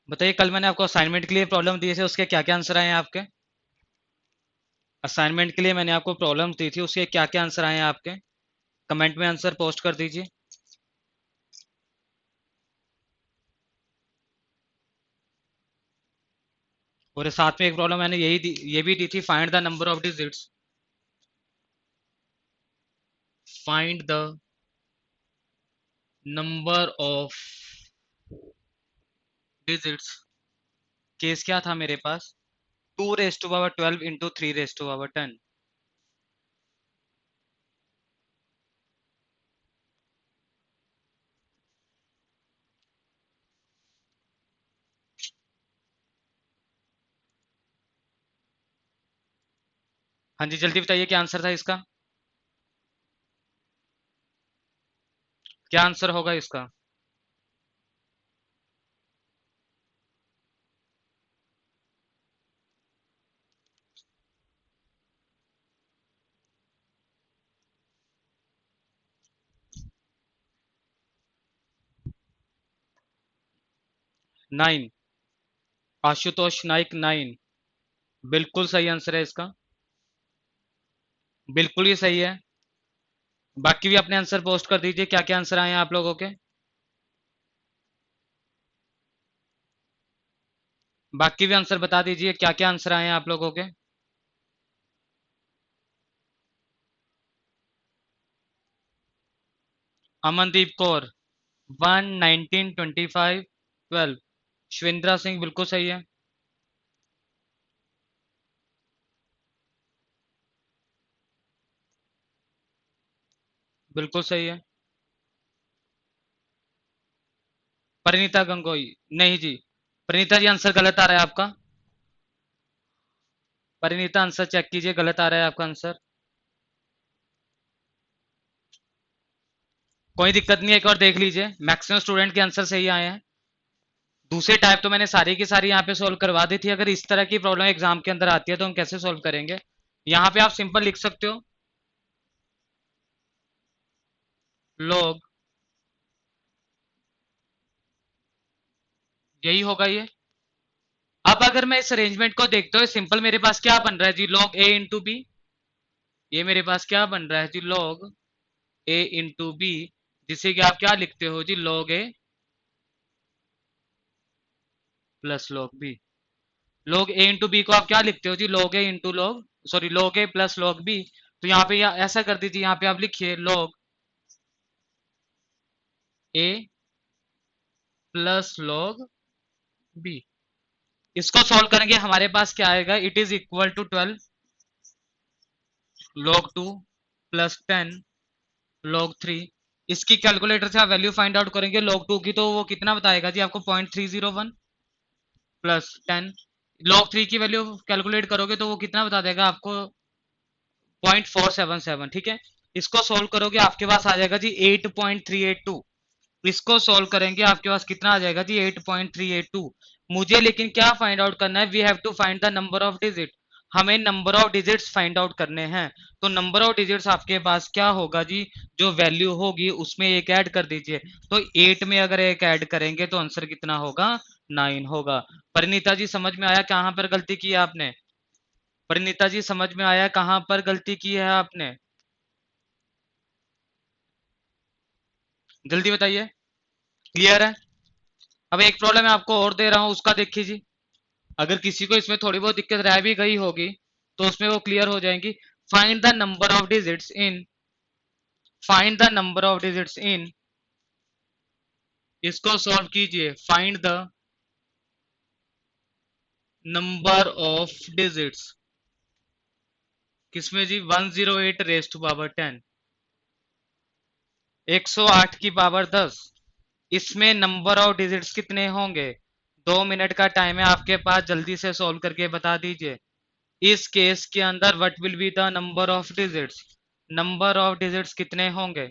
बताइए, कल मैंने आपको असाइनमेंट के लिए प्रॉब्लम दी थी, उसके क्या क्या आंसर आए हैं आपके? असाइनमेंट के लिए मैंने आपको प्रॉब्लम दी थी, उसके क्या क्या आंसर आए हैं आपके? कमेंट में आंसर पोस्ट कर दीजिए। और साथ में एक प्रॉब्लम मैंने ये भी दी थी, find the number of digits. Find the number of digits. Case क्या था मेरे पास? 2 raised to power 12 into 3 raised to power 10। हाँ जी, जल्दी बताइए क्या आंसर था इसका? क्या आंसर होगा इसका? 9। आशुतोष नाइक 9। बिल्कुल सही आंसर है इसका। बिल्कुल ही सही है। बाकी भी अपने आंसर पोस्ट कर दीजिए, क्या क्या आंसर आए हैं आप लोगों के। बाकी भी आंसर बता दीजिए, क्या क्या आंसर आए हैं आप लोगों के। अमनदीप कौर 1, 19, 25, 12। शिवेंद्रा सिंह बिल्कुल सही है। बिल्कुल सही है। परिणीता गंगोई। नहीं जी, परिणीता जी आंसर गलत आ रहा है आपका। परिणीता आंसर चेक कीजिए, गलत आ रहा है आपका आंसर। कोई दिक्कत नहीं है, एक और देख लीजिए, मैक्सिमम स्टूडेंट के आंसर सही आए हैं। दूसरे टाइप तो मैंने सारी की सारी यहाँ पे सोल्व करवा दी थी। अगर इस तरह की प्रॉब्लम एग्जाम के अंदर आती है तो हम कैसे सोल्व करेंगे? यहाँ पे आप सिंपल लिख सकते हो, लॉग। यही होगा ये। अब अगर मैं इस अरेंजमेंट को देखता हूँ, सिंपल मेरे पास क्या बन रहा है जी, लॉग ए इंटू बी। ये मेरे पास क्या बन रहा है जी, लॉग ए इंटू बी। जिसे कि आप क्या लिखते हो जी, log A plus log B. Log A into B को आप क्या लिखते हो जी, log A into log, sorry log A plus log B. तो यहाँ पे ऐसा कर दीजिए, यहाँ पे आप लिखिए log A plus log B. इसको सॉल्व करेंगे, हमारे पास क्या आएगा, it is equal to 12 log 2 plus 10 log 3। इसकी कैलकुलेटर से आप वैल्यू फाइंड आउट करेंगे log 2 की, तो वो कितना बताएगा जी आपको, 0.301 प्लस 10। log 3 की वैल्यू कैलकुलेट करोगे तो वो कितना बता देगा आपको, 0.477। ठीक है, इसको सोल्व करोगे आपके पास आ जाएगा जी 8.382। इसको सोल्व करेंगे आपके पास कितना आ जाएगा जी, 8.382। मुझे लेकिन क्या फाइंड आउट करना है, we have to find the number of digit. हमें number of digits find out करने हैं। तो नंबर ऑफ डिजिट्स आपके पास क्या होगा जी, जो वैल्यू होगी उसमें एक ऐड कर दीजिए। तो 8 में अगर एक ऐड करेंगे तो आंसर कितना होगा, 9 होगा। परिणीता जी समझ में आया कहां पर गलती की है आपने? परिणीता जी समझ में आया कहां पर गलती की है आपने? जल्दी बताइए, क्लियर है? अब एक प्रॉब्लम मैं आपको और दे रहा हूं, उसका देखिए जी। अगर किसी को इसमें थोड़ी बहुत दिक्कत रह भी गई होगी तो उसमें वो क्लियर हो जाएंगी। Find the number of digits in, find the number of digits in, इसको सॉल्व कीजिए। Find the number of digits किसमें जी, 108 रेज टू पावर 10, 108 की पावर 10, इसमें नंबर ऑफ डिजिट्स कितने होंगे? 2 मिनट का टाइम है आपके पास, जल्दी से सॉल्व करके बता दीजिए। इस केस के अंदर what will be the number of digits, number of digits कितने होंगे?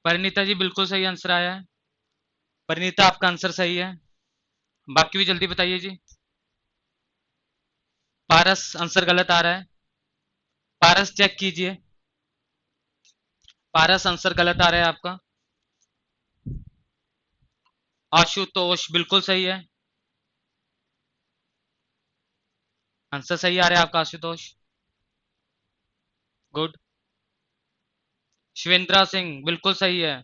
परिणीता जी बिल्कुल सही आंसर आया है। परिणीता आपका आंसर सही है, बाकी भी जल्दी बताइए जी। पारस आंसर गलत आ रहा है, पारस चेक कीजिए, पारस आंसर गलत आ रहा है आपका। आशुतोष बिल्कुल सही है, आंसर सही आ रहा है आपका आशुतोष, गुड। शिवेंद्रा सिंह बिल्कुल सही है,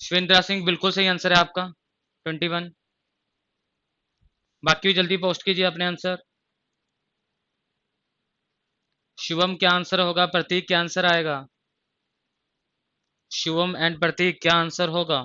शिवेंद्रा सिंह बिल्कुल सही आंसर है आपका, 21। बाकी भी जल्दी पोस्ट कीजिए अपने आंसर। शिवम क्या आंसर होगा, प्रतीक क्या आंसर आएगा? शिवम एंड प्रतीक क्या आंसर होगा?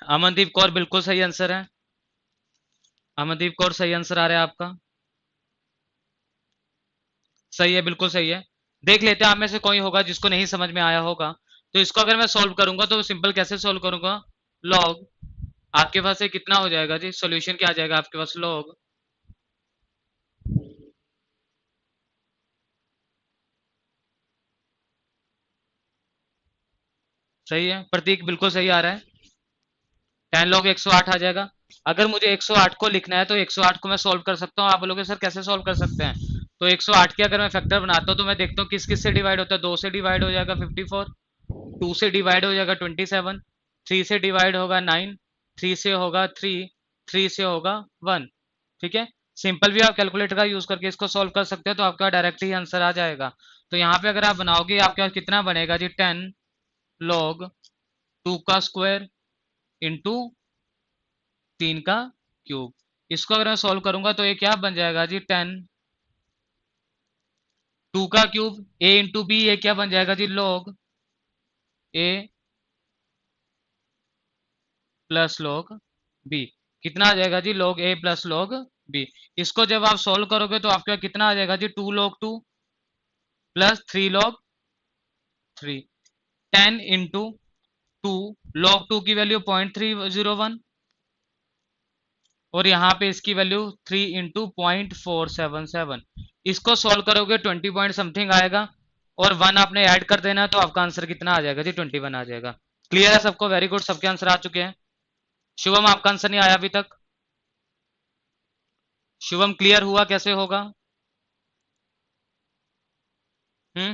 अमनदीप कौर बिल्कुल सही आंसर है, अमनदीप कौर सही आंसर आ रहा है आपका, सही है, बिल्कुल सही है। देख लेते हैं आप में से कोई होगा जिसको नहीं समझ में आया होगा। तो इसको अगर मैं सॉल्व करूंगा तो सिंपल कैसे सॉल्व करूंगा, लॉग, आपके पास ये कितना हो जाएगा जी, सॉल्यूशन क्या आ जाएगा आपके पास, लॉग, सही है, प्रतीक बिल्कुल सही आ रहा है, 10 log 108 आ जाएगा। अगर मुझे 108 को लिखना है तो 108 को मैं सॉल्व कर सकता हूँ। आप बोलोगे सर कैसे सॉल्व कर सकते हैं, तो 108 के अगर मैं फैक्टर बनाता हूँ तो मैं देखता हूँ किस किस से डिवाइड होता है। 2 से डिवाइड हो जाएगा 54, 2 से डिवाइड हो जाएगा 27, 3 से डिवाइड होगा 9, 3 से होगा 3, 3 से होगा 1। ठीक है, सिंपल भी आप कैलकुलेटर का यूज करके इसको सॉल्व कर सकते हैं, तो आपका डायरेक्ट ही आंसर आ जाएगा। तो यहाँ पे अगर आप बनाओगे आपके पास कितना बनेगा जी, 10 log 2 का स्क्वायर इंटू 3 का क्यूब। इसको अगर मैं सॉल्व करूंगा तो ये क्या बन जाएगा जी, 10 2 का क्यूब ए इंटू बी, ये क्या बन जाएगा जी, log A plus log B. कितना आ जाएगा जी, log A plus log B. इसको जब आप सॉल्व करोगे तो आपके पास कितना आ जाएगा जी, 2 log 2 plus 3 log 3, 10 into 2, log 2 की वैल्यू 0.301 और यहाँ पे इसकी वैल्यू 3 into 0.477। इसको सॉल्व करोगे 20 पॉइंट समथिंग आएगा, और 1 आपने ऐड कर देना तो आपका आंसर कितना आ जाएगा जी, 21 आ जाएगा। क्लियर है सबको, वेरी गुड, सबके आंसर आ चुके हैं। शुभम आपका आंसर नहीं आया अभी तक, शुभम क्लियर हुआ कैसे होगा? हम्म,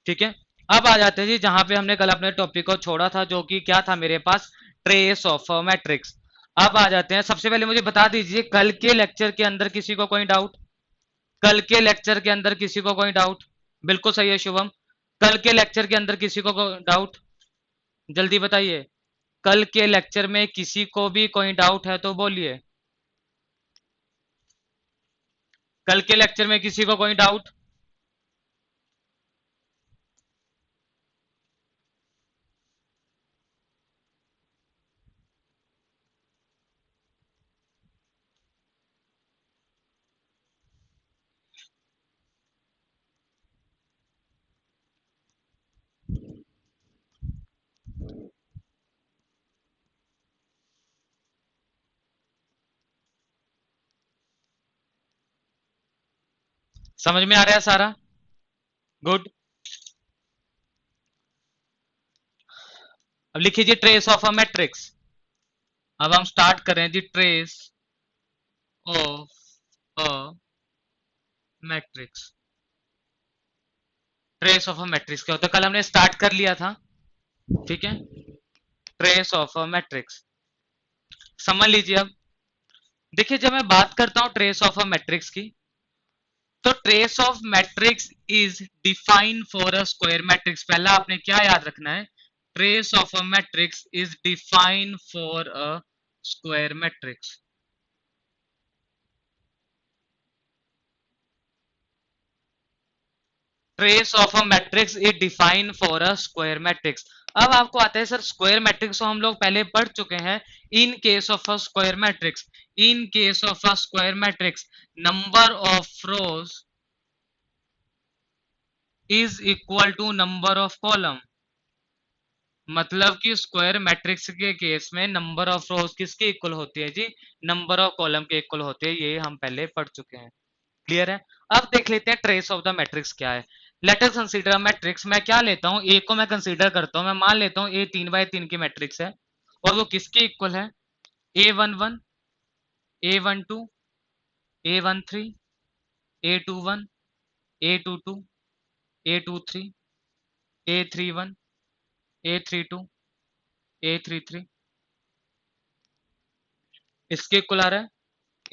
ठीक है। अब आ जाते हैं जी जहां पे हमने कल अपने टॉपिक को छोड़ा था, जो कि क्या था मेरे पास, ट्रेस ऑफ मैट्रिक्स। अब आ जाते हैं, सबसे पहले मुझे बता दीजिए कल के लेक्चर के अंदर किसी को कोई डाउट, कल के लेक्चर के अंदर किसी को कोई डाउट? बिल्कुल सही है शुभम, कल के लेक्चर के अंदर किसी को कोई डाउट, जल्दी बताइए। कल के लेक्चर में किसी को भी कोई डाउट है तो बोलिए, कल के लेक्चर में किसी को कोई डाउट? समझ में आ रहा है सारा? गुड। अब लिखिए जी ट्रेस ऑफ अ मैट्रिक्स। अब हम स्टार्ट करें जी trace of a matrix. Trace of a matrix क्या होता है, कल हमने स्टार्ट कर लिया था, ठीक है। ट्रेस ऑफ अ मैट्रिक्स समझ लीजिए। अब देखिए जब मैं बात करता हूं ट्रेस ऑफ अ मैट्रिक्स की, तो trace of matrix is define for a square matrix. पहला आपने क्या याद रखना है, trace of a matrix is define for a square matrix. Trace of a matrix is define for a square matrix. अब आपको आता है सर स्क्वायर मैट्रिक्स को हम लोग पहले पढ़ चुके हैं। In case of a square matrix, in case of a square matrix, number of rows is equal to number of column. मतलब कि स्क्वायर मैट्रिक्स के केस में नंबर ऑफ रोज किसके इक्वल होती है जी, नंबर ऑफ कॉलम के equal होते हैं। ये हम पहले पढ़ चुके हैं, क्लियर है। अब देख लेते हैं ट्रेस ऑफ द मैट्रिक्स क्या है। Let us consider matrix. मैं क्या लेता हूं, ए को मैं कंसीडर करता हूं। मैं मान लेता हूं ए 3 बाय 3 की मैट्रिक्स है, और वो किसके इक्वल है, A11, A12, A13, A21, A22, A23, A31, A32, A33, इसके इक्वल आ रहा है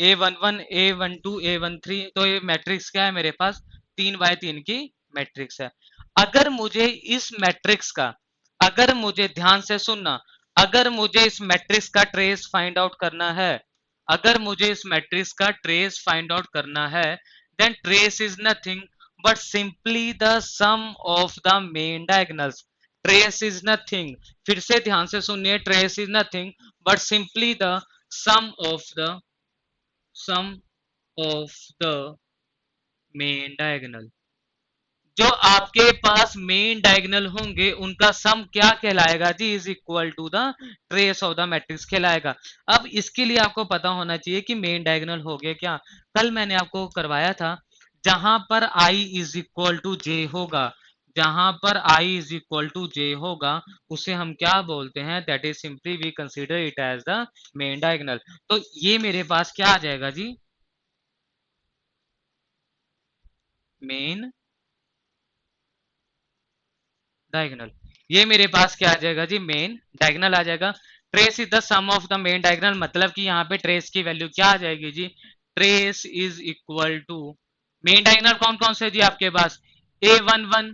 A11, A12, A13। तो ये मैट्रिक्स क्या है मेरे पास, 3 बाय 3 की मैट्रिक्स है। अगर मुझे इस मैट्रिक्स का, अगर मुझे ध्यान से सुनना, अगर मुझे इस मैट्रिक्स का ट्रेस फाइंड आउट करना है, अगर मुझे इस मैट्रिक्स का ट्रेस फाइंड आउट करना है, then trace is nothing but simply the sum of the main diagonals. Trace is nothing, फिर से ध्यान से सुनिए, trace is nothing but simply the sum of the sum of the main diagonal. जो आपके पास main diagonal होंगे उनका sum क्या कहलाएगा जी, is equal to the trace of the matrix कहलाएगा। अब इसके लिए आपको पता होना चाहिए कि मेन डायगोनल हो गया क्या। कल मैंने आपको करवाया था, जहां पर I is equal to J होगा, जहां पर I is equal to J होगा, उसे हम क्या बोलते हैं, that is simply we consider it as the main diagonal. तो ये मेरे पास क्या आ जाएगा जी, मेन डायगोनल। ये मेरे पास क्या आ जाएगा जी, मेन डायगोनल आ जाएगा। Trace is the sum of the main diagonal, मतलब कि यहाँ पे ट्रेस की वैल्यू क्या आ जाएगी जी, trace is equal to main diagonal कौन कौन से जी आपके पास, A11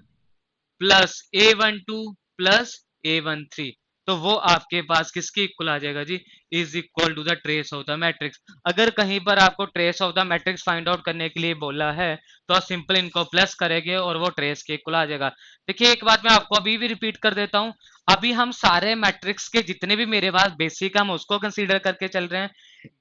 plus A12 plus A13। तो वो आपके पास किसके इक्वल आ जाएगा जी, is equal to the trace of the matrix. अगर कहीं पर आपको trace of the matrix find out करने के लिए बोला है, तो आप सिंपल इनको प्लस करेंगे और वो ट्रेस के इक्वल आ जाएगा। देखिए एक बात मैं आपको अभी भी रिपीट कर देता हूं, अभी हम सारे मैट्रिक्स के जितने भी मेरे पास बेसिक, हम उसको कंसीडर करके चल रहे हैं।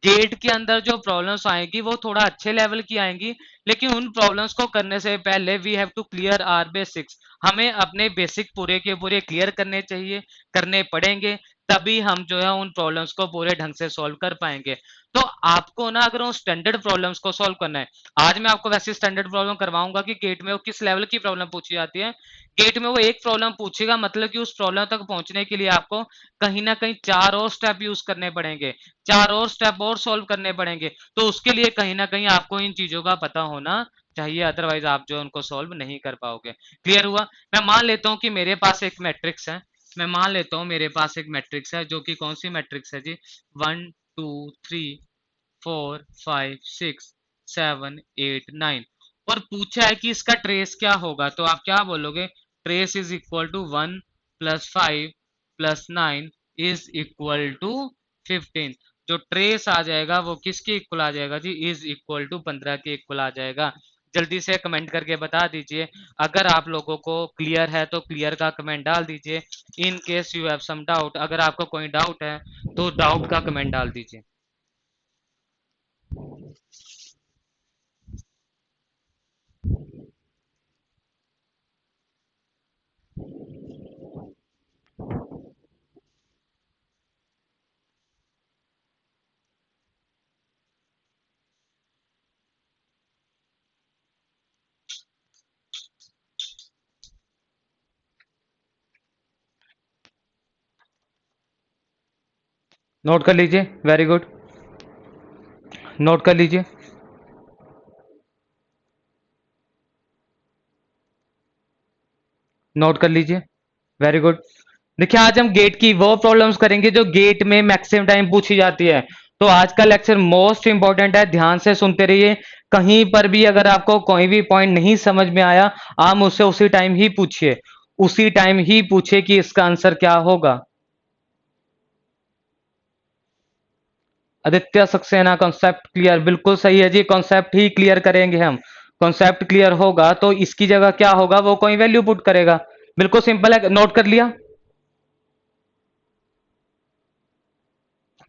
गेट के अंदर जो प्रॉब्लम्स आएंगी वो थोड़ा अच्छे लेवल की आएंगी, लेकिन उन प्रॉब्लम्स को करने से पहले we have to clear our basics. हमें अपने बेसिक पूरे के पूरे क्लियर करने चाहिए, करने पड़ेंगे, तभी हम जो है उन प्रॉब्लम्स को पूरे ढंग से सॉल्व कर पाएंगे। तो आपको ना अगर उन स्टैंडर्ड प्रॉब्लम्स को सॉल्व करना है, आज मैं आपको वैसे स्टैंडर्ड प्रॉब्लम करवाऊंगा कि गेट में वो किस लेवल की प्रॉब्लम पूछी जाती है। गेट में वो एक प्रॉब्लम पूछेगा, मतलब कि उस प्रॉब्लम तक पहुंचने के लिए आपको कहीं ना कहीं 4 और स्टेप यूज करने पड़ेंगे, 4 और स्टेप और सॉल्व करने पड़ेंगे। तो उसके लिए कहीं ना कहीं आपको इन चीजों का पता होना चाहिए, अदरवाइज आप जो उनको सॉल्व नहीं कर पाओगे। क्लियर हुआ। मैं मान लेता हूं कि मेरे पास एक मैट्रिक्स है, मैं मान लेता हूं मेरे पास एक मैट्रिक्स है, जो कि कौन सी मैट्रिक्स है जी, 1 2 3 4 5 6 7 8 9, और पूछा है कि इसका ट्रेस क्या होगा। तो आप क्या बोलोगे, trace is equal to 1 + 5 + 9 is equal to 15। जो ट्रेस आ जाएगा वो किसके इक्वल आ जाएगा जी, इज इक्वल टू 15 के इक्वल आ जाएगा। जल्दी से कमेंट करके बता दीजिए, अगर आप लोगों को क्लियर है तो क्लियर का कमेंट डाल दीजिए। In case you have some doubt, अगर आपको कोई डाउट है तो डाउट का कमेंट डाल दीजिए। नोट कर लीजिए, वेरी गुड, नोट कर लीजिए। नोट कर लीजिए, वेरी गुड। देखिए आज हम गेट की वो प्रॉब्लम्स करेंगे जो गेट में मैक्सिमम टाइम पूछी जाती है। तो आज का लेक्चर मोस्ट इंपॉर्टेंट है, ध्यान से सुनते रहिए। कहीं पर भी अगर आपको कोई भी पॉइंट नहीं समझ में आया, आप मुझसे उसी टाइम ही पूछिए, उसी टाइम ही पूछिए कि इसका आंसर क्या होगा। आदित्य सक्सेना, कॉन्सेप्ट क्लियर, बिल्कुल सही है जी, कॉन्सेप्ट ही क्लियर करेंगे हम। कॉन्सेप्ट क्लियर होगा तो इसकी जगह क्या होगा, वो कोई वैल्यू पुट करेगा। बिल्कुल सिंपल है, नोट कर लिया।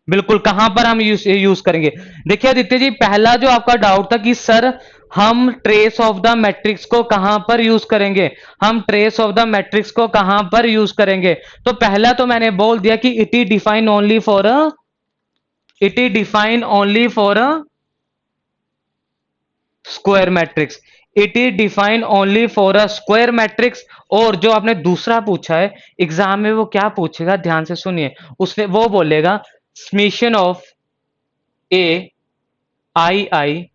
बिल्कुल, कहां पर हम यूज करेंगे। देखिए आदित्य जी, पहला जो आपका डाउट था कि सर हम ट्रेस ऑफ द मैट्रिक्स को कहां पर यूज करेंगे, हम ट्रेस ऑफ द मैट्रिक्स को कहां पर यूज करेंगे। तो पहला तो मैंने बोल दिया कि it is define only for a, it is define only for a square matrix, it is define only for a square matrix. और जो आपने दूसरा पूछा है एग्जाम में, वो क्या पूछेगा, ध्यान से सुनिए। उसने वो बोलेगा summation of A I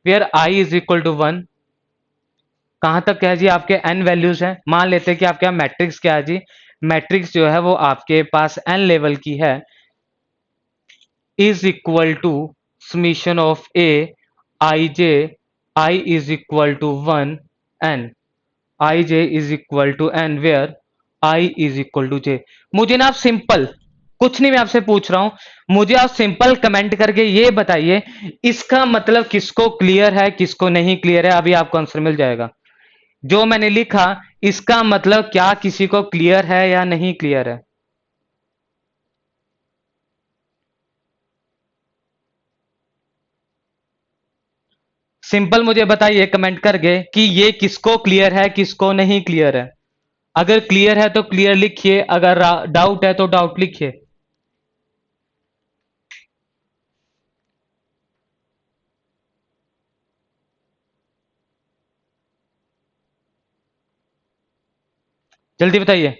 where I is equal to 1। कहां तक क्या है जी, आपके एन वैल्यूज हैं, मान लेते हैं कि आपके मैट्रिक्स क्या है जी, मैट्रिक्स जो है वो आपके पास एन लेवल की है, is equal to summation of A I J, I is equal to 1 N, I J is equal to N where I is equal to J. मुझे ना आप सिंपल, कुछ नहीं मैं आपसे पूछ रहा हूं, मुझे आप सिंपल कमेंट करके ये बताइए इसका मतलब किसको क्लियर है किसको नहीं क्लियर है, अभी आपको आंसर मिल जाएगा। जो मैंने लिखा इसका मतलब क्या किसी को क्लियर है या नहीं क्लियर है। सिंपल मुझे बताइए कमेंट करके कि ये किसको क्लियर है किसको नहीं क्लियर है। अगर क्लियर है तो क्लियर लिखिए, अगर डाउट है तो डाउट लिखिए। जल्दी बताइए।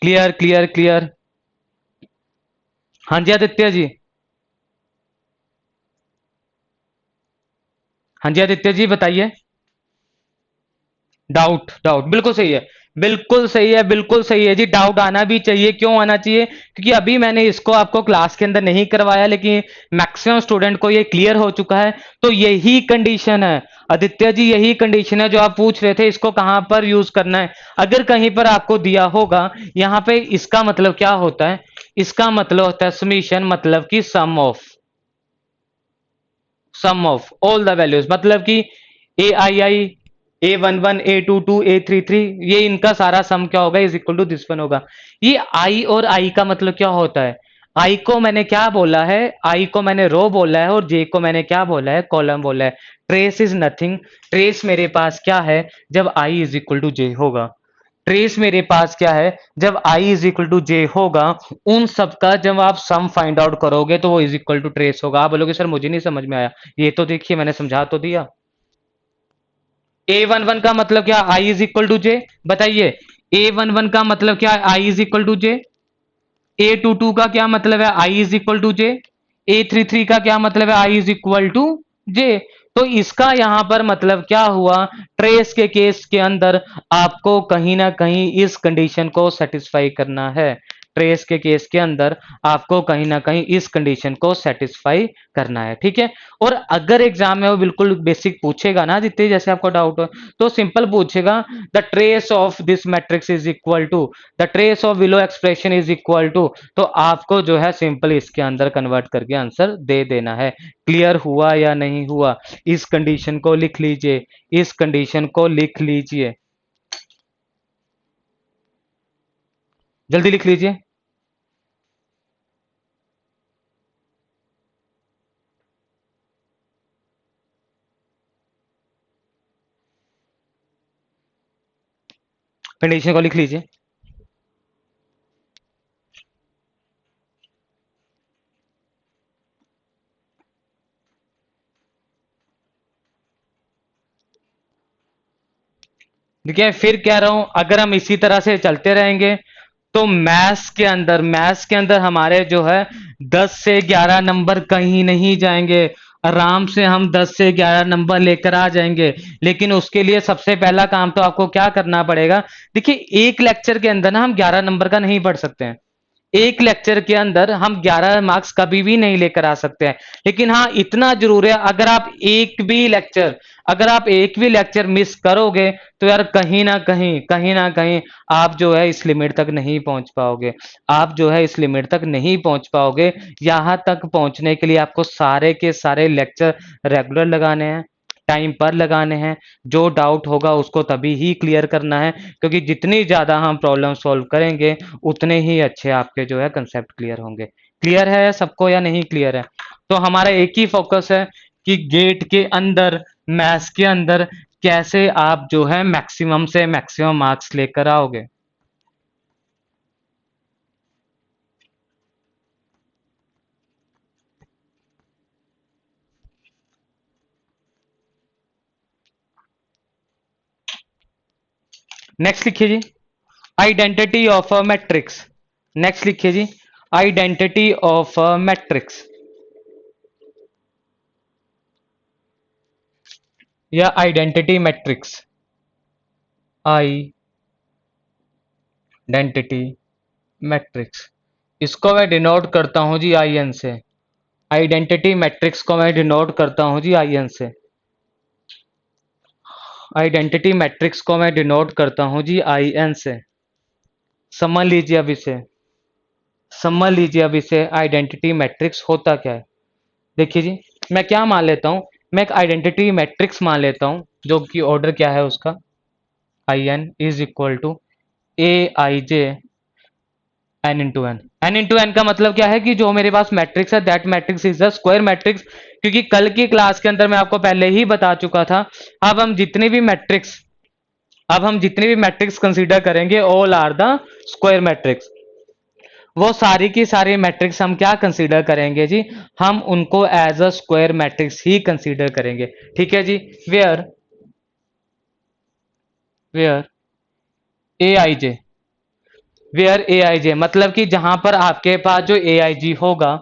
Clear clear clear. हाँ जी आदित्य जी, हाँ जी आदित्य जी बताइए। डाउट, डाउट बिल्कुल सही है, बिल्कुल सही है, बिल्कुल सही है जी, डाउट आना भी चाहिए। क्यों आना चाहिए, क्योंकि अभी मैंने इसको आपको क्लास के अंदर नहीं करवाया लेकिन मैक्सिमम स्टूडेंट को ये क्लियर हो चुका है। तो यही कंडीशन है आदित्य जी, यही कंडीशन है जो आप पूछ रहे थे इसको कहां पर यूज करना है। अगर कहीं पर आपको दिया होगा यहां पे, इसका मतलब क्या होता है, इसका मतलब होता है समीशन, मतलब कि सम ऑफ ऑल द वैल्यूज, मतलब कि आई A11 A22 A33, ये इनका सारा सम क्या होगा, is equal to this one होगा। ये आई और आई का मतलब क्या होता है, आई को मैंने क्या बोला है, आई को मैंने रो बोला है और जे को मैंने क्या बोला है, कॉलम बोला है। ट्रेस इज नथिंग, ट्रेस मेरे पास क्या है जब आई इज इक्वल टू जे होगा, ट्रेस मेरे पास क्या है जब आई इज इक्वल टू जे होगा। उन सबका जब आप सम फाइंड आउट करोगे तो वो इज इक्वल टू ट्रेस होगा। आप बोलोगे सर मुझे नहीं समझ में आया, ये तो देखिए मैंने समझा तो दिया। A11 का मतलब क्या, I is equal to J, बताइए। A11 का मतलब क्या है, I is equal to J. A22 का क्या मतलब है, I is equal to J. A33 का क्या मतलब है, I is equal to J. तो इसका यहां पर मतलब क्या हुआ, ट्रेस के केस के अंदर आपको कहीं ना कहीं इस कंडीशन को सेटिस्फाई करना है। ट्रेस के केस के अंदर आपको कहीं ना कहीं इस कंडीशन को सेटिस्फाई करना है, ठीक है। और अगर एग्जाम में वो बिल्कुल बेसिक पूछेगा ना, जितने जैसे आपको डाउट हो, तो सिंपल पूछेगा the trace of this matrix is equal to the trace of below expression is equal to, तो आपको जो है सिंपल इसके अंदर कन्वर्ट करके आंसर दे देना है। क्लियर हुआ या नहीं हुआ, इस कंडीशन को लिख लीजिए, इस कंडीशन को लिख लीजिए, जल्दी लिख लीजिए। कंडीशन को लिख लीजिए। देखिए फिर कह रहा हूं, अगर हम इसी तरह से चलते रहेंगे तो मैथ्स के अंदर हमारे जो है 10 से 11 नंबर कहीं नहीं जाएंगे, आराम से हम 10 से 11 नंबर लेकर आ जाएंगे। लेकिन उसके लिए सबसे पहला काम तो आपको क्या करना पड़ेगा। देखिए, एक लेक्चर के अंदर ना हम 11 नंबर का नहीं पढ़ सकते हैं। एक लेक्चर के अंदर हम 11 मार्क्स कभी भी नहीं लेकर आ सकते हैं। लेकिन हाँ, इतना जरूर है, अगर आप एक भी लेक्चर मिस करोगे तो यार कहीं ना कहीं आप जो है इस लिमिट तक नहीं पहुंच पाओगे। आप जो है इस लिमिट तक नहीं पहुंच पाओगे। यहां तक पहुंचने के लिए आपको सारे के सारे लेक्चर रेगुलर लगाने हैं, टाइम पर लगाने हैं। जो डाउट होगा उसको तभी ही क्लियर करना है, क्योंकि जितनी ज्यादा हम प्रॉब्लम सॉल्व करेंगे उतने ही अच्छे आपके जो है कंसेप्ट क्लियर होंगे। क्लियर है सबको या नहीं क्लियर है? तो हमारा एक ही फोकस है कि गेट के अंदर, मैथ्स के अंदर कैसे आप जो है मैक्सिमम से मैक्सिमम मार्क्स लेकर आओगे। नेक्स्ट लिखिए जी, identity of a matrix. Next लिखिए जी, आइडेंटिटी ऑफ अ मैट्रिक्स या आइडेंटिटी मैट्रिक्स। आइडेंटिटी मैट्रिक्स, इसको मैं डिनोट करता हूं जी आई एन से। आइडेंटिटी मैट्रिक्स को मैं डिनोट करता हूं जी आई एन से। आइडेंटिटी मैट्रिक्स को मैं डिनोट करता हूं जी आई एन से। समझ लीजिए अब इसे, समझ लीजिए अब इसे, आइडेंटिटी मैट्रिक्स होता क्या है। देखिए जी, मैं क्या मान लेता हूं, मैं एक आइडेंटिटी मैट्रिक्स मान लेता हूं, जो कि ऑर्डर क्या है उसका, I N is equal to A I J N into N. N into N का मतलब क्या है कि जो मेरे पास मैट्रिक्स है that matrix is the square matrix. क्योंकि कल की क्लास के अंदर मैं आपको पहले ही बता चुका था, अब हम जितने भी मैट्रिक्स अब हम जितने भी मैट्रिक्स कंसीडर करेंगे all are the square matrix. वो सारी की सारी मैट्रिक्स हम क्या कंसीडर करेंगे जी, हम उनको एज अ स्क्वायर मैट्रिक्स ही कंसीडर करेंगे। ठीक है जी। Where where A I J, where A I J मतलब कि जहां पर आपके पास जो ए आई जी होगा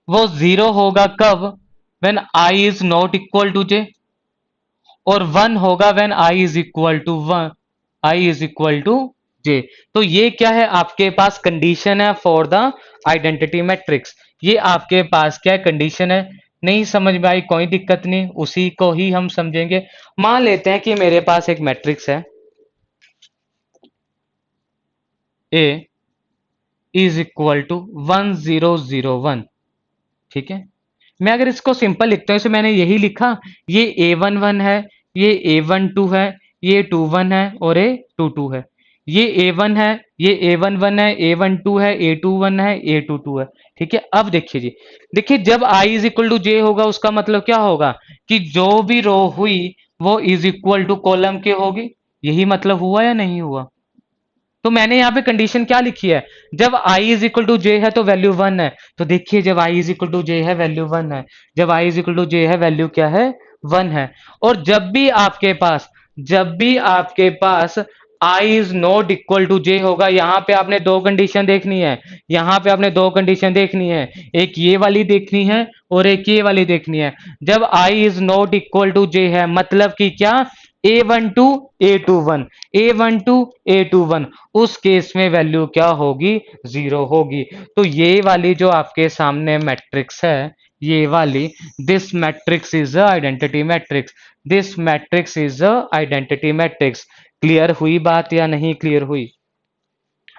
वो जीरो होगा कब, when I is not equal to J, और वन होगा when I is equal to one, I is equal to J. तो ये क्या है, आपके पास कंडीशन है फॉर द आइडेंटिटी मैट्रिक्स। ये आपके पास क्या कंडीशन है। नहीं समझ में आई, कोई दिक्कत नहीं, उसी को ही हम समझेंगे। मान लेते हैं कि मेरे पास एक मैट्रिक्स है ए इज इक्वल टू 1001। ठीक है, मैं अगर इसको सिंपल लिखता हूं, इसे मैंने यही लिखा, ये A11 है, ये A12 है, ये 21 है और A22 है। ये A1 है, ये A11 है, A12 है, A21 है, A22 है। ठीक है, अब देखिए जी, देखिए जब I is equal to J होगा उसका मतलब क्या होगा कि जो भी रो हुई वो इज इक्वल टू कॉलम के होगी। यही मतलब हुआ या नहीं हुआ? तो मैंने यहाँ पे कंडीशन क्या लिखी है, जब i is equal to J है तो वैल्यू वन है। तो देखिए जब i is equal to J है वैल्यू वन है, जब i is equal to J है वैल्यू क्या है, वन है। और जब भी आपके पास i is not equal to J होगा, यहाँ पे आपने दो कंडीशन देखनी है, यहाँ पे आपने दो कंडीशन देखनी है, एक ये वाली देखनी है और एक ये वाली देखनी है। जब i is not equal to J है मतलब कि क्या, A12 A21, A12 A21, उस केस में वैल्यू क्या होगी, जीरो होगी। तो ये वाली जो आपके सामने मैट्रिक्स है, ये वाली, this matrix is a identity matrix, this matrix is a identity matrix. Clear हुई बात या नहीं क्लियर हुई?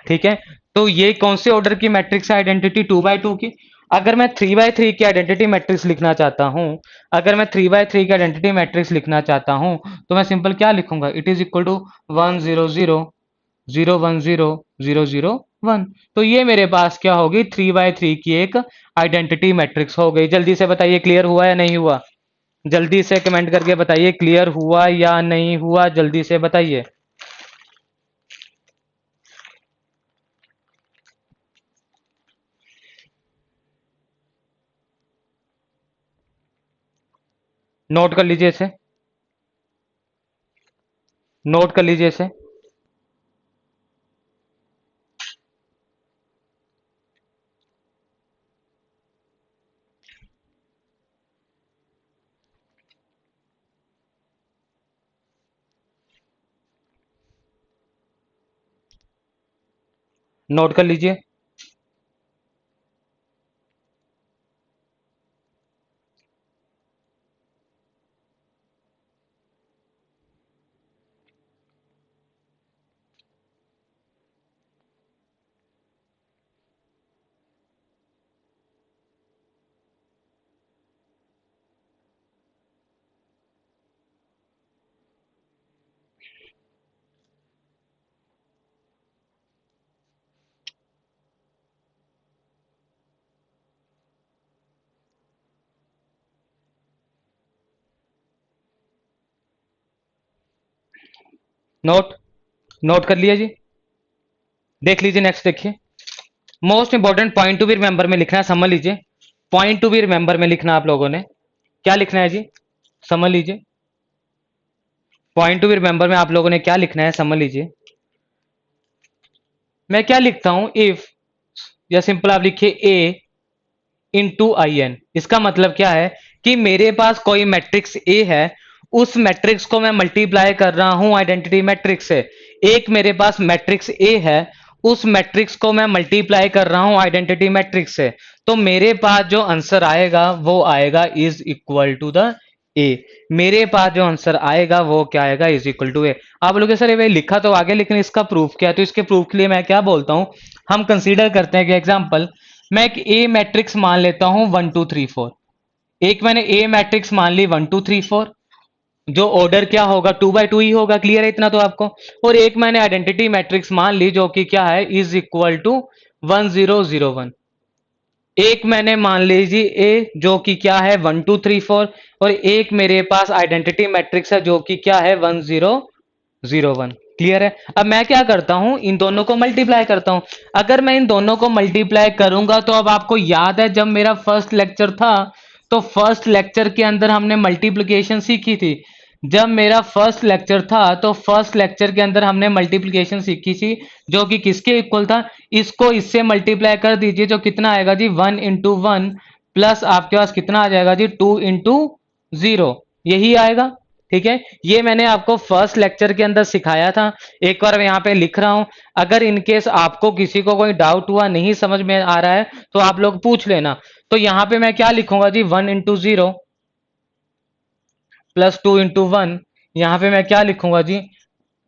ठीक है, तो ये कौन से ऑर्डर की मैट्रिक्स है, आइडेंटिटी 2x2 की। अगर मैं 3x3 की आइडेंटिटी मैट्रिक्स लिखना चाहता हूं, अगर मैं 3x3 की आइडेंटिटी मैट्रिक्स लिखना चाहता हूं, तो मैं सिंपल क्या लिखूंगा, इट इज इक्वल टू 100 0 1 0 0 0 1। तो ये मेरे पास क्या होगी, 3x3 की एक आइडेंटिटी मैट्रिक्स हो गई। जल्दी से बताइए क्लियर हुआ या नहीं हुआ? जल्दी से कमेंट करके बताइए क्लियर हुआ या नहीं हुआ, जल्दी से बताइए। नोट कर लीजिए इसे, नोट कर लीजिए इसे। नोट कर लीजिए। नोट नोट कर लिया जी। देख लीजिए नेक्स्ट देखिए। Most important point to be remember में लिखना है, समझ लीजिए। पॉइंट टू बी रिमेंबर में लिखना आप लोगों ने क्या लिखना है जी, समझ लीजिए। पॉइंट टू बी रिमेंबर में आप लोगों ने क्या लिखना है, समझ लीजिए। मैं क्या लिखता हूं, इफ, या सिंपल आप लिखिए ए इंटू आई एन। इसका मतलब क्या है कि मेरे पास कोई मैट्रिक्स ए है, उस मैट्रिक्स को मैं मल्टीप्लाई कर रहा हूं आइडेंटिटी मैट्रिक्स से। एक मेरे पास मैट्रिक्स ए है, उस मैट्रिक्स को मैं मल्टीप्लाई कर रहा हूं आइडेंटिटी मैट्रिक्स से, तो मेरे पास जो आंसर आएगा वो आएगा is equal to the A. मेरे पास जो आंसर आएगा वो क्या आएगा, इज इक्वल टू ए। आप लोग सर ये लिखा तो आगे, लेकिन इसका प्रूफ क्या है? तो इसके प्रूफ के लिए मैं क्या बोलता हूं, हम कंसीडर करते हैं कि एग्जांपल, मैं एक ए मैट्रिक्स मान लेता हूं 1 2 3 4। एक मैंने ए मैट्रिक्स मान ली 1 2 3 4, जो ऑर्डर क्या होगा 2 बाई 2 ही होगा, क्लियर है इतना तो आपको। और एक मैंने आइडेंटिटी मैट्रिक्स मान ली जो कि क्या है, इज इक्वल टू 1 0 0 1। एक मैंने मान लीजिए ए जो कि क्या है 1 2 3 4, और एक मेरे पास आइडेंटिटी मैट्रिक्स है जो कि क्या है 1 0 0 1। क्लियर है। अब मैं क्या करता हूं, इन दोनों को मल्टीप्लाई करता हूं। अगर मैं इन दोनों को मल्टीप्लाई करूंगा तो अब आपको याद है जब मेरा फर्स्ट लेक्चर था, तो फर्स्ट लेक्चर के अंदर हमने मल्टीप्लिकेशन सीखी थी। जब मेरा फर्स्ट लेक्चर था तो फर्स्ट लेक्चर के अंदर हमने मल्टीप्लिकेशन सीखी थी, जो कि किसके इक्वल था, इसको इससे मल्टीप्लाई कर दीजिए, जो कितना आएगा जी 1 × 1, प्लस आपके पास कितना आ जाएगा जी 2 × 0, यही आएगा। ठीक है, ये मैंने आपको फर्स्ट लेक्चर के अंदर सिखाया था। एक बार मैं यहाँ पे लिख रहा हूं, अगर इनकेस आपको किसी को कोई डाउट हुआ, नहीं समझ में आ रहा है, तो आप लोग पूछ लेना। तो यहाँ पे मैं क्या लिखूंगा जी, 1 × 0 प्लस 2 × 1। यहाँ पे मैं क्या लिखूंगा जी,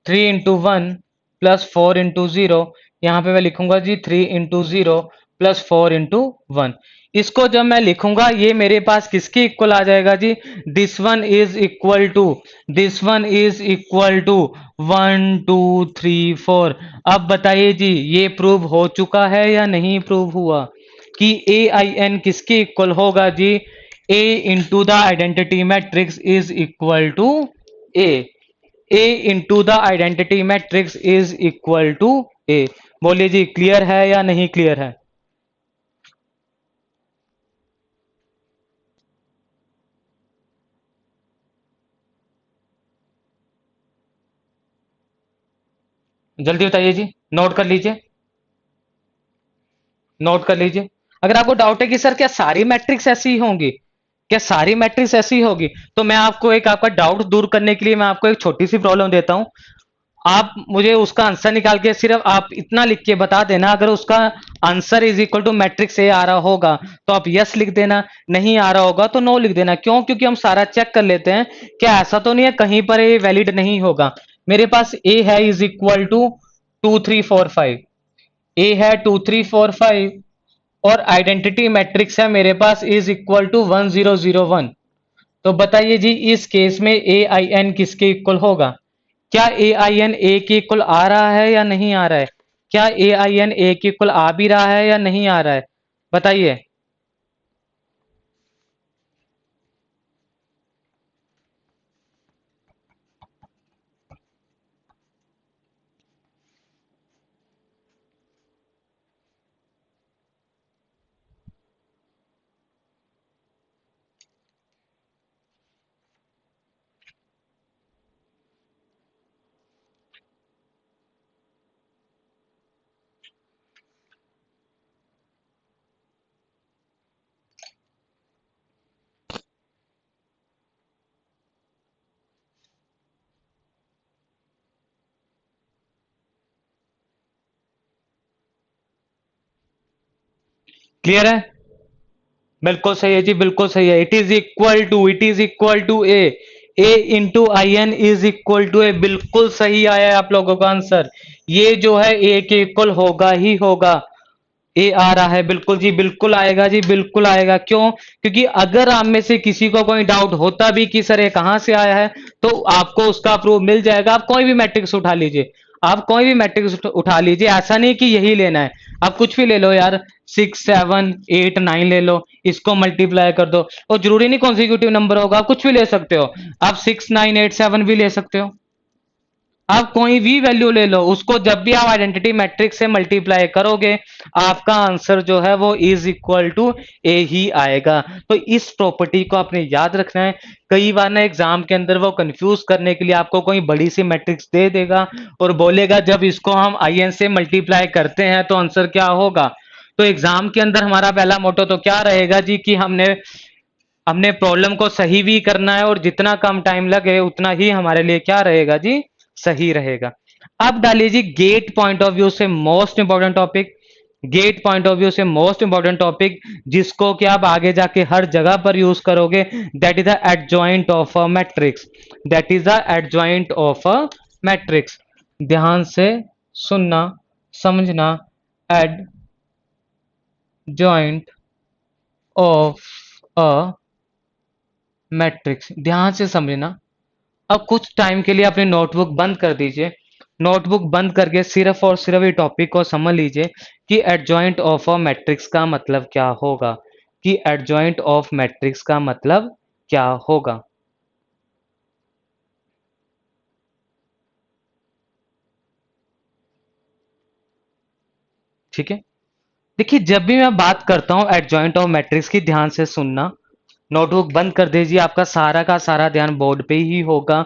3 × 1 प्लस 4 × 0। यहाँ पे मैं लिखूंगा जी 3 × 0 प्लस 4 × 1। इसको जब मैं लिखूंगा ये मेरे पास किसके इक्वल आ जाएगा जी, this one is equal to, this one is equal to 1 2 3 4। अब बताइए जी, ये प्रूव हो चुका है या नहीं प्रूव हुआ कि ए आई एन किसके इक्वल होगा जी, A into the identity matrix is equal to A. A into the identity matrix is equal to A. बोलिए जी, क्लियर है या नहीं क्लियर है? जल्दी बताइए जी, नोट कर लीजिए, नोट कर लीजिए। अगर आपको डाउट है कि सर क्या सारी मैट्रिक्स ऐसी ही होंगी, क्या सारी मैट्रिक्स ऐसी ही होगी, तो मैं आपको एक आपका डाउट दूर करने के लिए मैं आपको एक छोटी सी प्रॉब्लम देता हूं। आप मुझे उसका आंसर निकाल के सिर्फ आप इतना लिख के बता देना, अगर उसका answer is equal to matrix A आ रहा होगा तो आप यस लिख देना, नहीं आ रहा होगा तो नो लिख देना। क्यों? क्योंकि हम सारा चेक कर लेते हैं, क्या ऐसा तो नहीं है कहीं पर ये वैलिड नहीं होगा। मेरे पास ए है इज इक्वल टू 2 3 4 5, ए है 2 3 4 5, और आइडेंटिटी मैट्रिक्स है मेरे पास इज इक्वल टू 1 0 0 1। तो बताइए जी, इस केस में ए आई एन किसके इक्वल होगा? क्या ए आई एन ए के इक्वल आ रहा है या नहीं आ रहा है? क्या ए आई एन ए के इक्वल आ भी रहा है या नहीं आ रहा है? बताइए। क्लियर है? बिल्कुल सही है जी, बिल्कुल सही है। It is equal to A into I N is equal to A, बिल्कुल सही आया है आप लोगों का आंसर। ये जो है ए के इक्वल होगा ही होगा। ए आ रहा है, बिल्कुल जी, बिल्कुल आएगा जी, बिल्कुल आएगा। क्यों? क्योंकि अगर आप में से किसी को कोई डाउट होता भी कि सर ये कहां से आया है, तो आपको उसका प्रूफ मिल जाएगा। आप कोई भी मैट्रिक्स उठा लीजिए, आप कोई भी मैट्रिक्स उठा लीजिए, ऐसा नहीं कि यही लेना है। आप कुछ भी ले लो यार, 6 7 8 9 ले लो, इसको मल्टीप्लाई कर दो, और जरूरी नहीं कॉन्सिक्यूटिव नंबर होगा, आप कुछ भी ले सकते हो। आप 6 9 8 7 भी ले सकते हो। आप कोई भी वैल्यू ले लो, उसको जब भी आप आइडेंटिटी मैट्रिक्स से मल्टीप्लाई करोगे, आपका आंसर जो है वो इज इक्वल टू ए ही आएगा। तो इस प्रॉपर्टी को आपने याद रखना है। कई बार ना एग्जाम के अंदर वो कंफ्यूज करने के लिए आपको कोई बड़ी सी मैट्रिक्स दे देगा और बोलेगा जब इसको हम आई एन से मल्टीप्लाई करते हैं तो आंसर क्या होगा। तो एग्जाम के अंदर हमारा पहला मोटो तो क्या रहेगा जी, कि हमने हमने प्रॉब्लम को सही भी करना है, और जितना कम टाइम लगे उतना ही हमारे लिए क्या रहेगा जी, सही रहेगा। अब डालिए जी गेट पॉइंट ऑफ व्यू से most important topic, GATE point of view से मोस्ट इंपॉर्टेंट टॉपिक, जिसको कि आप आगे जाके हर जगह पर यूज करोगे, that is the adjoint of a matrix. That is the adjoint of a matrix. ध्यान से सुनना, समझना। एडजॉइंट ऑफ अ मैट्रिक्स, ध्यान से समझना। अब कुछ टाइम के लिए अपनी नोटबुक बंद कर दीजिए, नोटबुक बंद करके सिर्फ और सिर्फ ये टॉपिक को समझ लीजिए कि एडजॉइंट ऑफ अ मैट्रिक्स का मतलब क्या होगा, कि एडजॉइंट ऑफ मैट्रिक्स का मतलब क्या होगा। ठीक है, देखिए जब भी मैं बात करता हूं एडजॉइंट ऑफ मैट्रिक्स की, ध्यान से सुनना। नोटबुक बंद कर दीजिए, आपका सारा का सारा ध्यान बोर्ड पे ही होगा।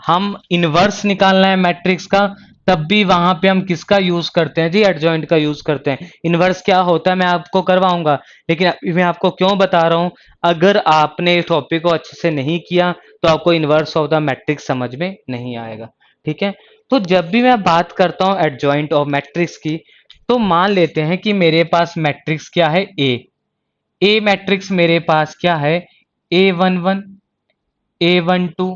हम इनवर्स निकालना है मैट्रिक्स का, तब भी वहां पे हम किसका यूज करते हैं जी, एडजॉइंट का यूज करते हैं। इनवर्स क्या होता है मैं आपको करवाऊंगा, लेकिन अभी मैं आपको क्यों बता रहा हूं, अगर आपने इस टॉपिक को अच्छे से नहीं किया तो आपको इनवर्स ऑफ द मैट्रिक्स समझ में नहीं आएगा। ठीक है, तो जब भी मैं बात करता हूं एडजॉइंट ऑफ मैट्रिक्स की, तो मान लेते हैं कि मेरे पास मैट्रिक्स क्या है, ए मैट्रिक्स मेरे पास क्या है, A11 A12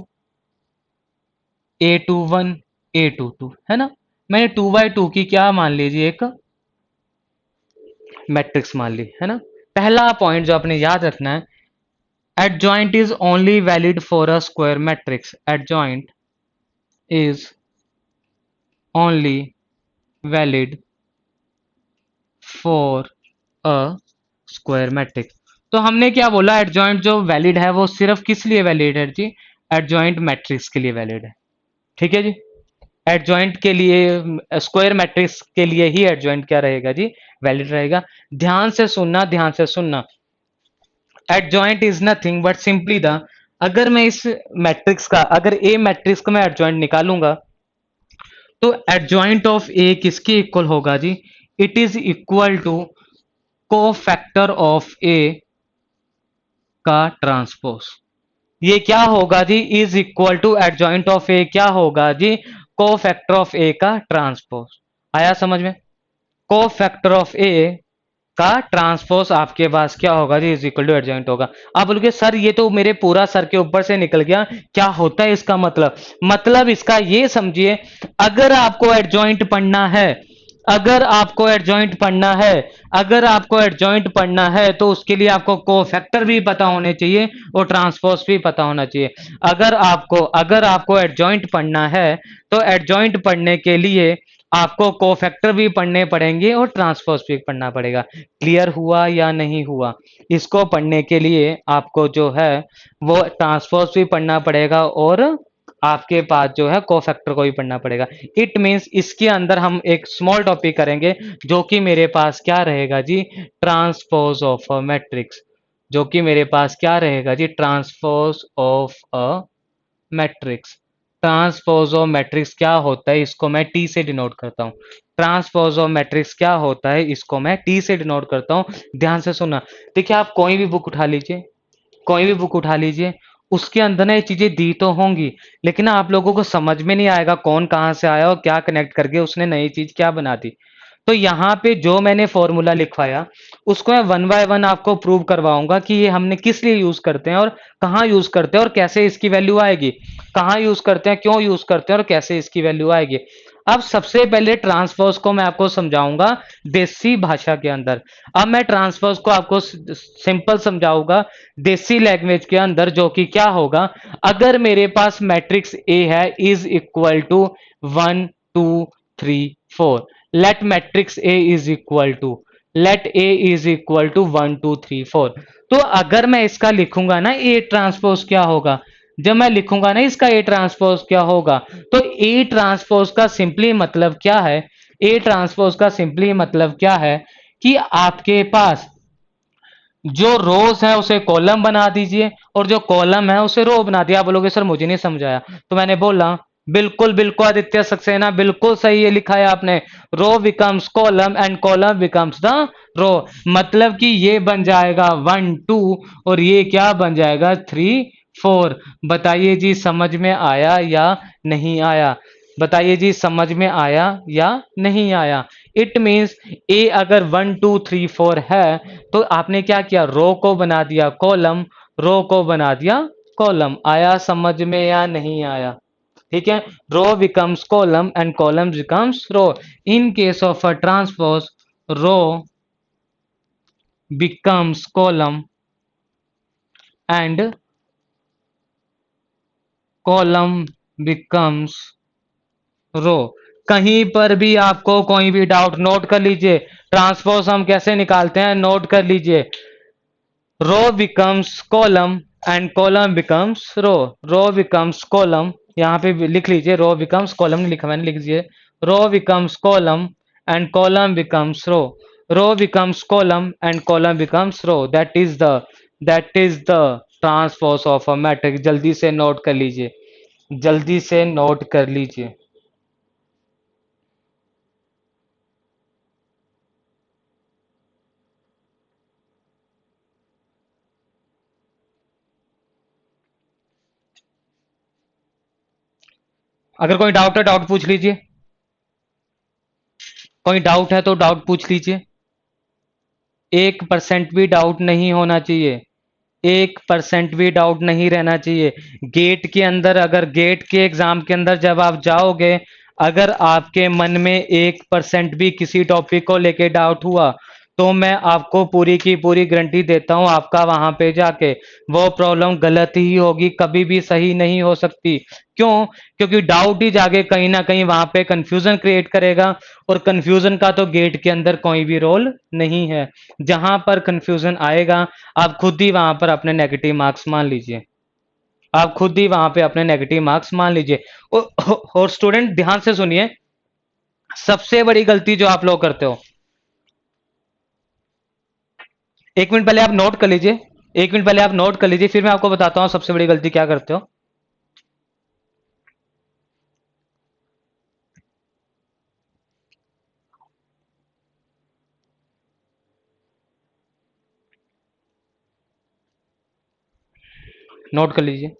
A21 A22, है ना। मैंने 2 by 2 की क्या मान लीजिए, एक मैट्रिक्स मान ली, है ना। पहला पॉइंट जो आपने याद रखना है, adjoint is only valid for a square matrix. Adjoint is only valid for a square matrix. तो हमने क्या बोला, एडजॉइंट जो वैलिड है वो सिर्फ किस लिए वैलिड है जी, एडजॉइंट मैट्रिक्स के लिए वैलिड है। ठीक है जी, एडजॉइंट के लिए, स्क्वायर मैट्रिक्स के लिए ही एडजॉइंट क्या रहेगा जी, वैलिड रहेगा। ध्यान से सुनना, ध्यान से सुनना। Adjoint is nothing but simply the, अगर मैं इस मैट्रिक्स का, अगर ए मैट्रिक्स का मैं एडजॉइंट निकालूंगा, तो एडजॉइंट ऑफ ए किसके इक्वल होगा जी, it is equal to cofactor of A का ट्रांसपोज। ये क्या होगा जी, is equal to adjoint of A क्या होगा जी, कोफैक्टर ऑफ ए का ट्रांसपोज। आया समझ में, कोफैक्टर ऑफ ए का ट्रांसपोज आपके पास क्या होगा जी, इज इक्वल टू एडजॉइंट होगा। आप बोलोगे सर ये तो मेरे पूरा सर के ऊपर से निकल गया, क्या होता है इसका मतलब, मतलब इसका ये समझिए, अगर आपको एडजॉइंट पढ़ना है, अगर आपको एडजॉइंट पढ़ना है, अगर आपको एडजॉइंट पढ़ना है, तो उसके लिए आपको कोफैक्टर भी पता होने चाहिए और ट्रांसपोज भी पता होना चाहिए। अगर आपको एडजॉइंट पढ़ना है, तो एडजॉइंट पढ़ने के लिए आपको कोफैक्टर भी पढ़ने पड़ेंगे और ट्रांसपोज भी पढ़ना पड़ेगा। क्लियर हुआ या नहीं हुआ? इसको पढ़ने के लिए आपको जो है वो ट्रांसपोज भी पढ़ना पड़ेगा और आपके पास जो है कोफैक्टर को भी पढ़ना पड़ेगा। इट मींस इसके अंदर हम एक स्मॉल टॉपिक करेंगे, जो कि मेरे पास क्या रहेगा जी, ट्रांसपोज ऑफ अ मैट्रिक्स। जो कि मेरे पास क्या रहेगा जी, transpose of a matrix. Transpose of matrix क्या होता है, इसको मैं टी से डिनोट करता हूँ। ट्रांसपोज ऑफ मैट्रिक्स क्या होता है, इसको मैं टी से डिनोट करता हूँ। ध्यान से सुना। देखिए आप कोई भी बुक उठा लीजिए, कोई भी बुक उठा लीजिए, उसके अंदर ना ये चीजें दी तो होंगी, लेकिन ना आप लोगों को समझ में नहीं आएगा कौन कहाँ से आया और क्या कनेक्ट करके उसने नई चीज क्या बना दी। तो यहाँ पे जो मैंने फॉर्मूला लिखवाया उसको मैं वन बाय वन आपको प्रूव करवाऊंगा कि ये हमने किस लिए यूज करते हैं और कहाँ यूज करते हैं और कैसे इसकी वैल्यू आएगी, कहाँ यूज करते हैं, क्यों यूज करते हैं और कैसे इसकी वैल्यू आएगी। अब सबसे पहले ट्रांसपोज को मैं आपको समझाऊंगा देसी भाषा के अंदर। अब मैं ट्रांसपोज को आपको सिंपल समझाऊंगा देसी लैंग्वेज के अंदर, जो कि क्या होगा, अगर मेरे पास मैट्रिक्स ए है is equal to 1 2 3 4, let matrix A is equal to, let A is equal to 1 2 3 4। तो अगर मैं इसका लिखूंगा ना ए ट्रांसपोज क्या होगा, जब मैं लिखूंगा ना इसका ए ट्रांसपोज क्या होगा, तो ए ट्रांसपोज का सिंपली मतलब क्या है, ए ट्रांसपोज का सिंपली मतलब क्या है कि आपके पास जो रोज है उसे कॉलम बना दीजिए और जो कॉलम है उसे रो बना दिया। आप बोलोगे सर मुझे नहीं समझाया, तो मैंने बोला बिल्कुल बिल्कुल आदित्य सक्सेना, बिल्कुल सही है लिखा है आपने। Row becomes column and column becomes the row, मतलब कि ये बन जाएगा 1 2 और ये क्या बन जाएगा 3 4। बताइए जी समझ में आया या नहीं आया, बताइए जी समझ में आया या नहीं आया। इट मीन्स ए अगर 1 2 3 4 है तो आपने क्या किया, रो को बना दिया कॉलम, रो को बना दिया कॉलम। आया समझ में या नहीं आया? ठीक है, row becomes column and column becomes row. In case of a transpose, row becomes column and column becomes row. कहीं पर भी आपको कोई भी डाउट, नोट कर लीजिए ट्रांसपोज हम कैसे निकालते हैं, नोट कर लीजिए। Row becomes column and column becomes row, row becomes column, यहाँ पे भी लिख लीजिए रो बिकम्स कॉलम, नहीं लिखा मैंने, लिख दीजिए row becomes column and column becomes row, row becomes column and column becomes row. That is the transpose of a matrix. जल्दी से नोट कर लीजिए, जल्दी से नोट कर लीजिए। अगर कोई डाउट है डाउट पूछ लीजिए, कोई डाउट है तो डाउट पूछ लीजिए। 1% भी डाउट नहीं होना चाहिए, 1% भी डाउट नहीं रहना चाहिए। गेट के अंदर, अगर गेट के एग्जाम के अंदर जब आप जाओगे, अगर आपके मन में 1% भी किसी टॉपिक को लेके डाउट हुआ, तो मैं आपको पूरी की पूरी गारंटी देता हूं आपका वहां पे जाके वो प्रॉब्लम गलत ही होगी, कभी भी सही नहीं हो सकती। क्यों? क्योंकि डाउट ही जाके कहीं ना कहीं वहां पे कंफ्यूजन क्रिएट करेगा, और कंफ्यूजन का तो गेट के अंदर कोई भी रोल नहीं है। जहां पर कंफ्यूजन आएगा आप खुद ही वहां पर अपने नेगेटिव मार्क्स मान लीजिए, आप खुद ही वहां पे अपने नेगेटिव मार्क्स मान लीजिए। और स्टूडेंट ध्यान से सुनिए, सबसे बड़ी गलती जो आप लोग करते हो, 1 मिनट पहले आप नोट कर लीजिए, 1 मिनट पहले आप नोट कर लीजिए, फिर मैं आपको बताता हूं सबसे बड़ी गलती क्या करते हो। नोट कर लीजिए।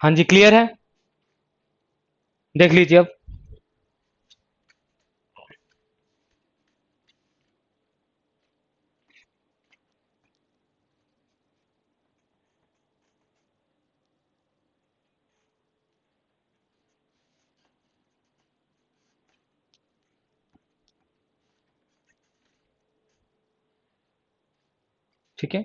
हाँ जी, क्लियर है, देख लीजिए अब। ठीक है,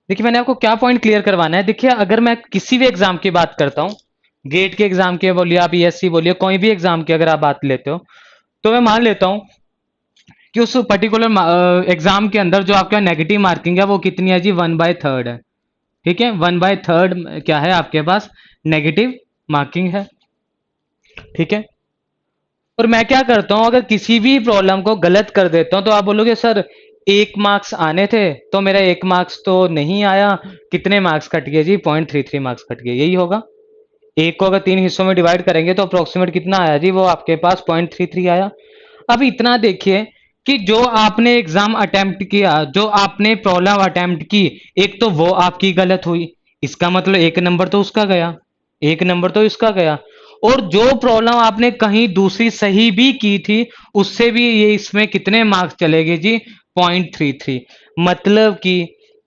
देखिए मैंने आपको क्या पॉइंट क्लियर करवाना है। देखिए अगर मैं किसी भी एग्जाम की बात करता हूँ, गेट के एग्जाम की बोलिए, आप ईएससी बोलिए, कोई भी एग्जाम की अगर आप बात लेते हो, तो मैं मान लेता हूँ कि उस पर्टिकुलर एग्जाम के अंदर जो आपका नेगेटिव मार्किंग है वो कितनी है जी, 1/3 है। ठीक है, 1/3 क्या है आपके पास, नेगेटिव मार्किंग है। ठीक है, और मैं क्या करता हूं, अगर किसी भी प्रॉब्लम को गलत कर देता हूं तो आप बोलोगे सर 1 मार्क्स आने थे तो मेरा 1 मार्क्स तो नहीं आया, कितने मार्क्स कट गए जी, 0.33 मार्क्स कट गए, यही होगा। एक को अगर 3 हिस्सों में डिवाइड करेंगे तो अप्रोक्सीमेट कितना आया जी, वो आपके पास 0.33 आया। अब इतना देखिए कि जो आपने एग्जाम अटेम्प्ट किया, जो आपने प्रॉब्लम अटेम्प्ट की, एक तो वो आपकी गलत हुई, इसका मतलब 1 नंबर तो उसका गया, 1 नंबर तो इसका गया। और जो प्रॉब्लम आपने कहीं दूसरी सही भी की थी, उससे भी ये इसमें कितने मार्क्स चलेंगे जी, 0.33। मतलब कि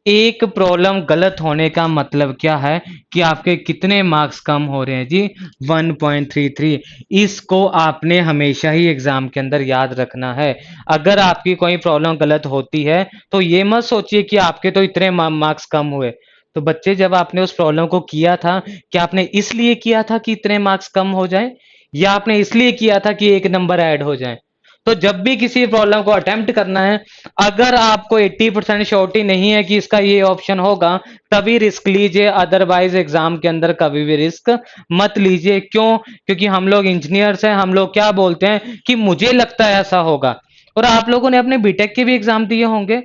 एक प्रॉब्लम गलत होने का मतलब क्या है कि आपके कितने मार्क्स कम हो रहे हैं जी, 1.33। इसको आपने हमेशा ही एग्जाम के अंदर याद रखना है। अगर आपकी कोई प्रॉब्लम गलत होती है तो ये मत सोचिए कि आपके तो इतने मार्क्स कम हुए। तो बच्चे जब आपने उस प्रॉब्लम को किया था, क्या आपने इसलिए किया था कि इतने मार्क्स कम हो जाए, या आपने इसलिए किया था कि 1 नंबर ऐड हो जाए? तो जब भी किसी प्रॉब्लम को अटेम्प्ट करना है, अगर आपको 80% श्योरिटी नहीं है कि इसका ये ऑप्शन होगा, तभी रिस्क लीजिए, अदरवाइज एग्जाम के अंदर कभी भी रिस्क मत लीजिए। क्यों? क्योंकि हम लोग इंजीनियर्स हैं, हम लोग क्या बोलते हैं कि मुझे लगता है ऐसा होगा। और आप लोगों ने अपने बीटेक के भी एग्जाम दिए होंगे,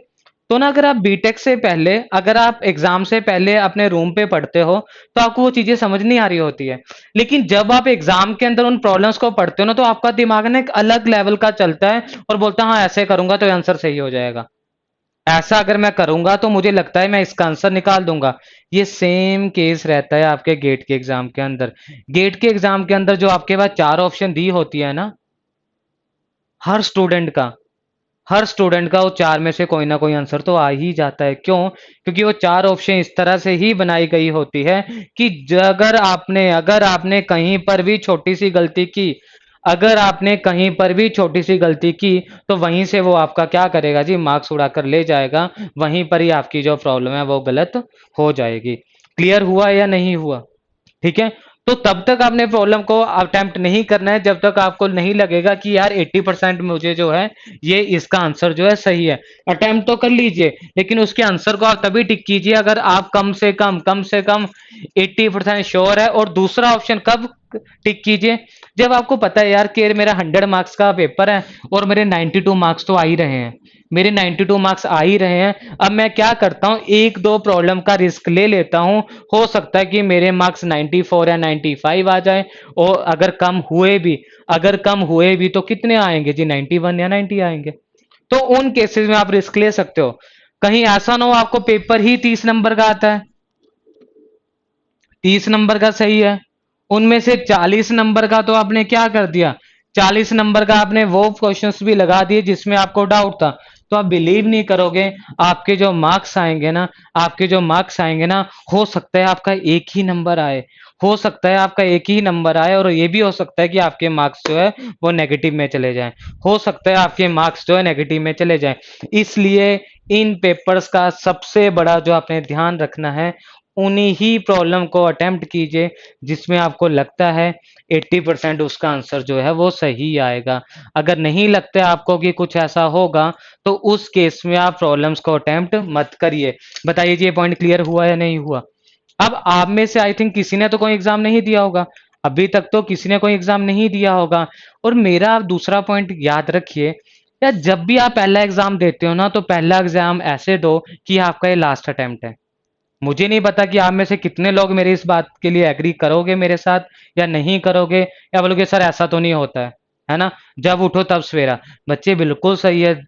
तो ना अगर आप बीटेक से पहले, अगर आप एग्जाम से पहले अपने रूम पे पढ़ते हो तो आपको वो चीजें समझ नहीं आ रही होती है। लेकिन जब आप एग्जाम के अंदर उन प्रॉब्लम्स को पढ़ते हो ना, तो आपका दिमाग ना एक अलग लेवल का चलता है और बोलता है हाँ ऐसे करूंगा तो आंसर सही हो जाएगा, ऐसा अगर मैं करूंगा तो मुझे लगता है मैं इसका आंसर निकाल दूंगा। ये सेम केस रहता है आपके गेट के एग्जाम के अंदर। गेट के एग्जाम के अंदर जो आपके पास 4 ऑप्शन दी होती है ना, हर स्टूडेंट का, हर स्टूडेंट का वो 4 में से कोई ना कोई आंसर तो आ ही जाता है। क्यों? क्योंकि वो 4 ऑप्शन इस तरह से ही बनाई गई होती है कि अगर आपने कहीं पर भी छोटी सी गलती की, अगर आपने कहीं पर भी छोटी सी गलती की, तो वहीं से वो आपका क्या करेगा जी, मार्क्स उड़ाकर ले जाएगा, वहीं पर ही आपकी जो प्रॉब्लम है वो गलत हो जाएगी। क्लियर हुआ या नहीं हुआ? ठीक है, तो तब तक आपने प्रॉब्लम को अटेम्प्ट नहीं करना है जब तक आपको नहीं लगेगा कि यार 80% मुझे जो है ये इसका आंसर जो है सही है। अटेम्प्ट तो कर लीजिए, लेकिन उसके आंसर को आप तभी टिक कीजिए अगर आप कम से कम 80% श्योर है। और दूसरा ऑप्शन कब टिक कीजिए, जब आपको पता है यार कि मेरा 100 मार्क्स का पेपर है और मेरे 92 मार्क्स तो आ ही रहे हैं, मेरे 92 मार्क्स आ ही रहे हैं, अब मैं क्या करता हूँ, एक दो प्रॉब्लम का रिस्क ले लेता हूँ। हो सकता है कि मेरे मार्क्स 94 या 95 आ जाए, और अगर कम हुए भी तो कितने आएंगे जी, 91 या 90 आएंगे। तो उन केसेस में आप रिस्क ले सकते हो। कहीं ऐसा ना हो आपको पेपर ही 30 नंबर का आता है, 30 नंबर का सही है, उनमें से 40 नंबर का तो आपने क्या कर दिया, 40 नंबर का आपने वो क्वेश्चंस भी लगा दिए जिसमें आपको डाउट था। तो आप बिलीव नहीं करोगे, आपके जो मार्क्स आएंगे ना, आपके जो मार्क्स आएंगे ना, हो सकता है आपका एक ही नंबर आए, हो सकता है आपका एक ही नंबर आए, और ये भी हो सकता है कि आपके मार्क्स जो है वो नेगेटिव में चले जाएं, हो सकता है आपके मार्क्स जो है नेगेटिव में चले जाएं। इसलिए इन पेपर्स का सबसे बड़ा जो आपने ध्यान रखना है, उन्हीं ही प्रॉब्लम को अटेम्प्ट कीजिए जिसमें आपको लगता है 80% उसका आंसर जो है वो सही आएगा। अगर नहीं लगता है आपको कि कुछ ऐसा होगा, तो उस केस में आप प्रॉब्लम्स को अटेम्प्ट मत करिए। बताइए जी, ये पॉइंट क्लियर हुआ या नहीं हुआ? अब आप में से आई थिंक किसी ने तो कोई एग्जाम नहीं दिया होगा, अभी तक तो किसी ने कोई एग्जाम नहीं दिया होगा। और मेरा आप दूसरा पॉइंट याद रखिए, यार जब भी आप पहला एग्जाम देते हो ना, तो पहला एग्जाम ऐसे दो कि आपका ये लास्ट अटेम्प्ट है। मुझे नहीं पता कि आप में से कितने लोग मेरी इस बात के लिए एग्री करोगे मेरे साथ या नहीं करोगे, या बोलोगे सर ऐसा तो नहीं होता है। है ना। जब उठो तब सवेरा। बच्चे बिल्कुल सही है,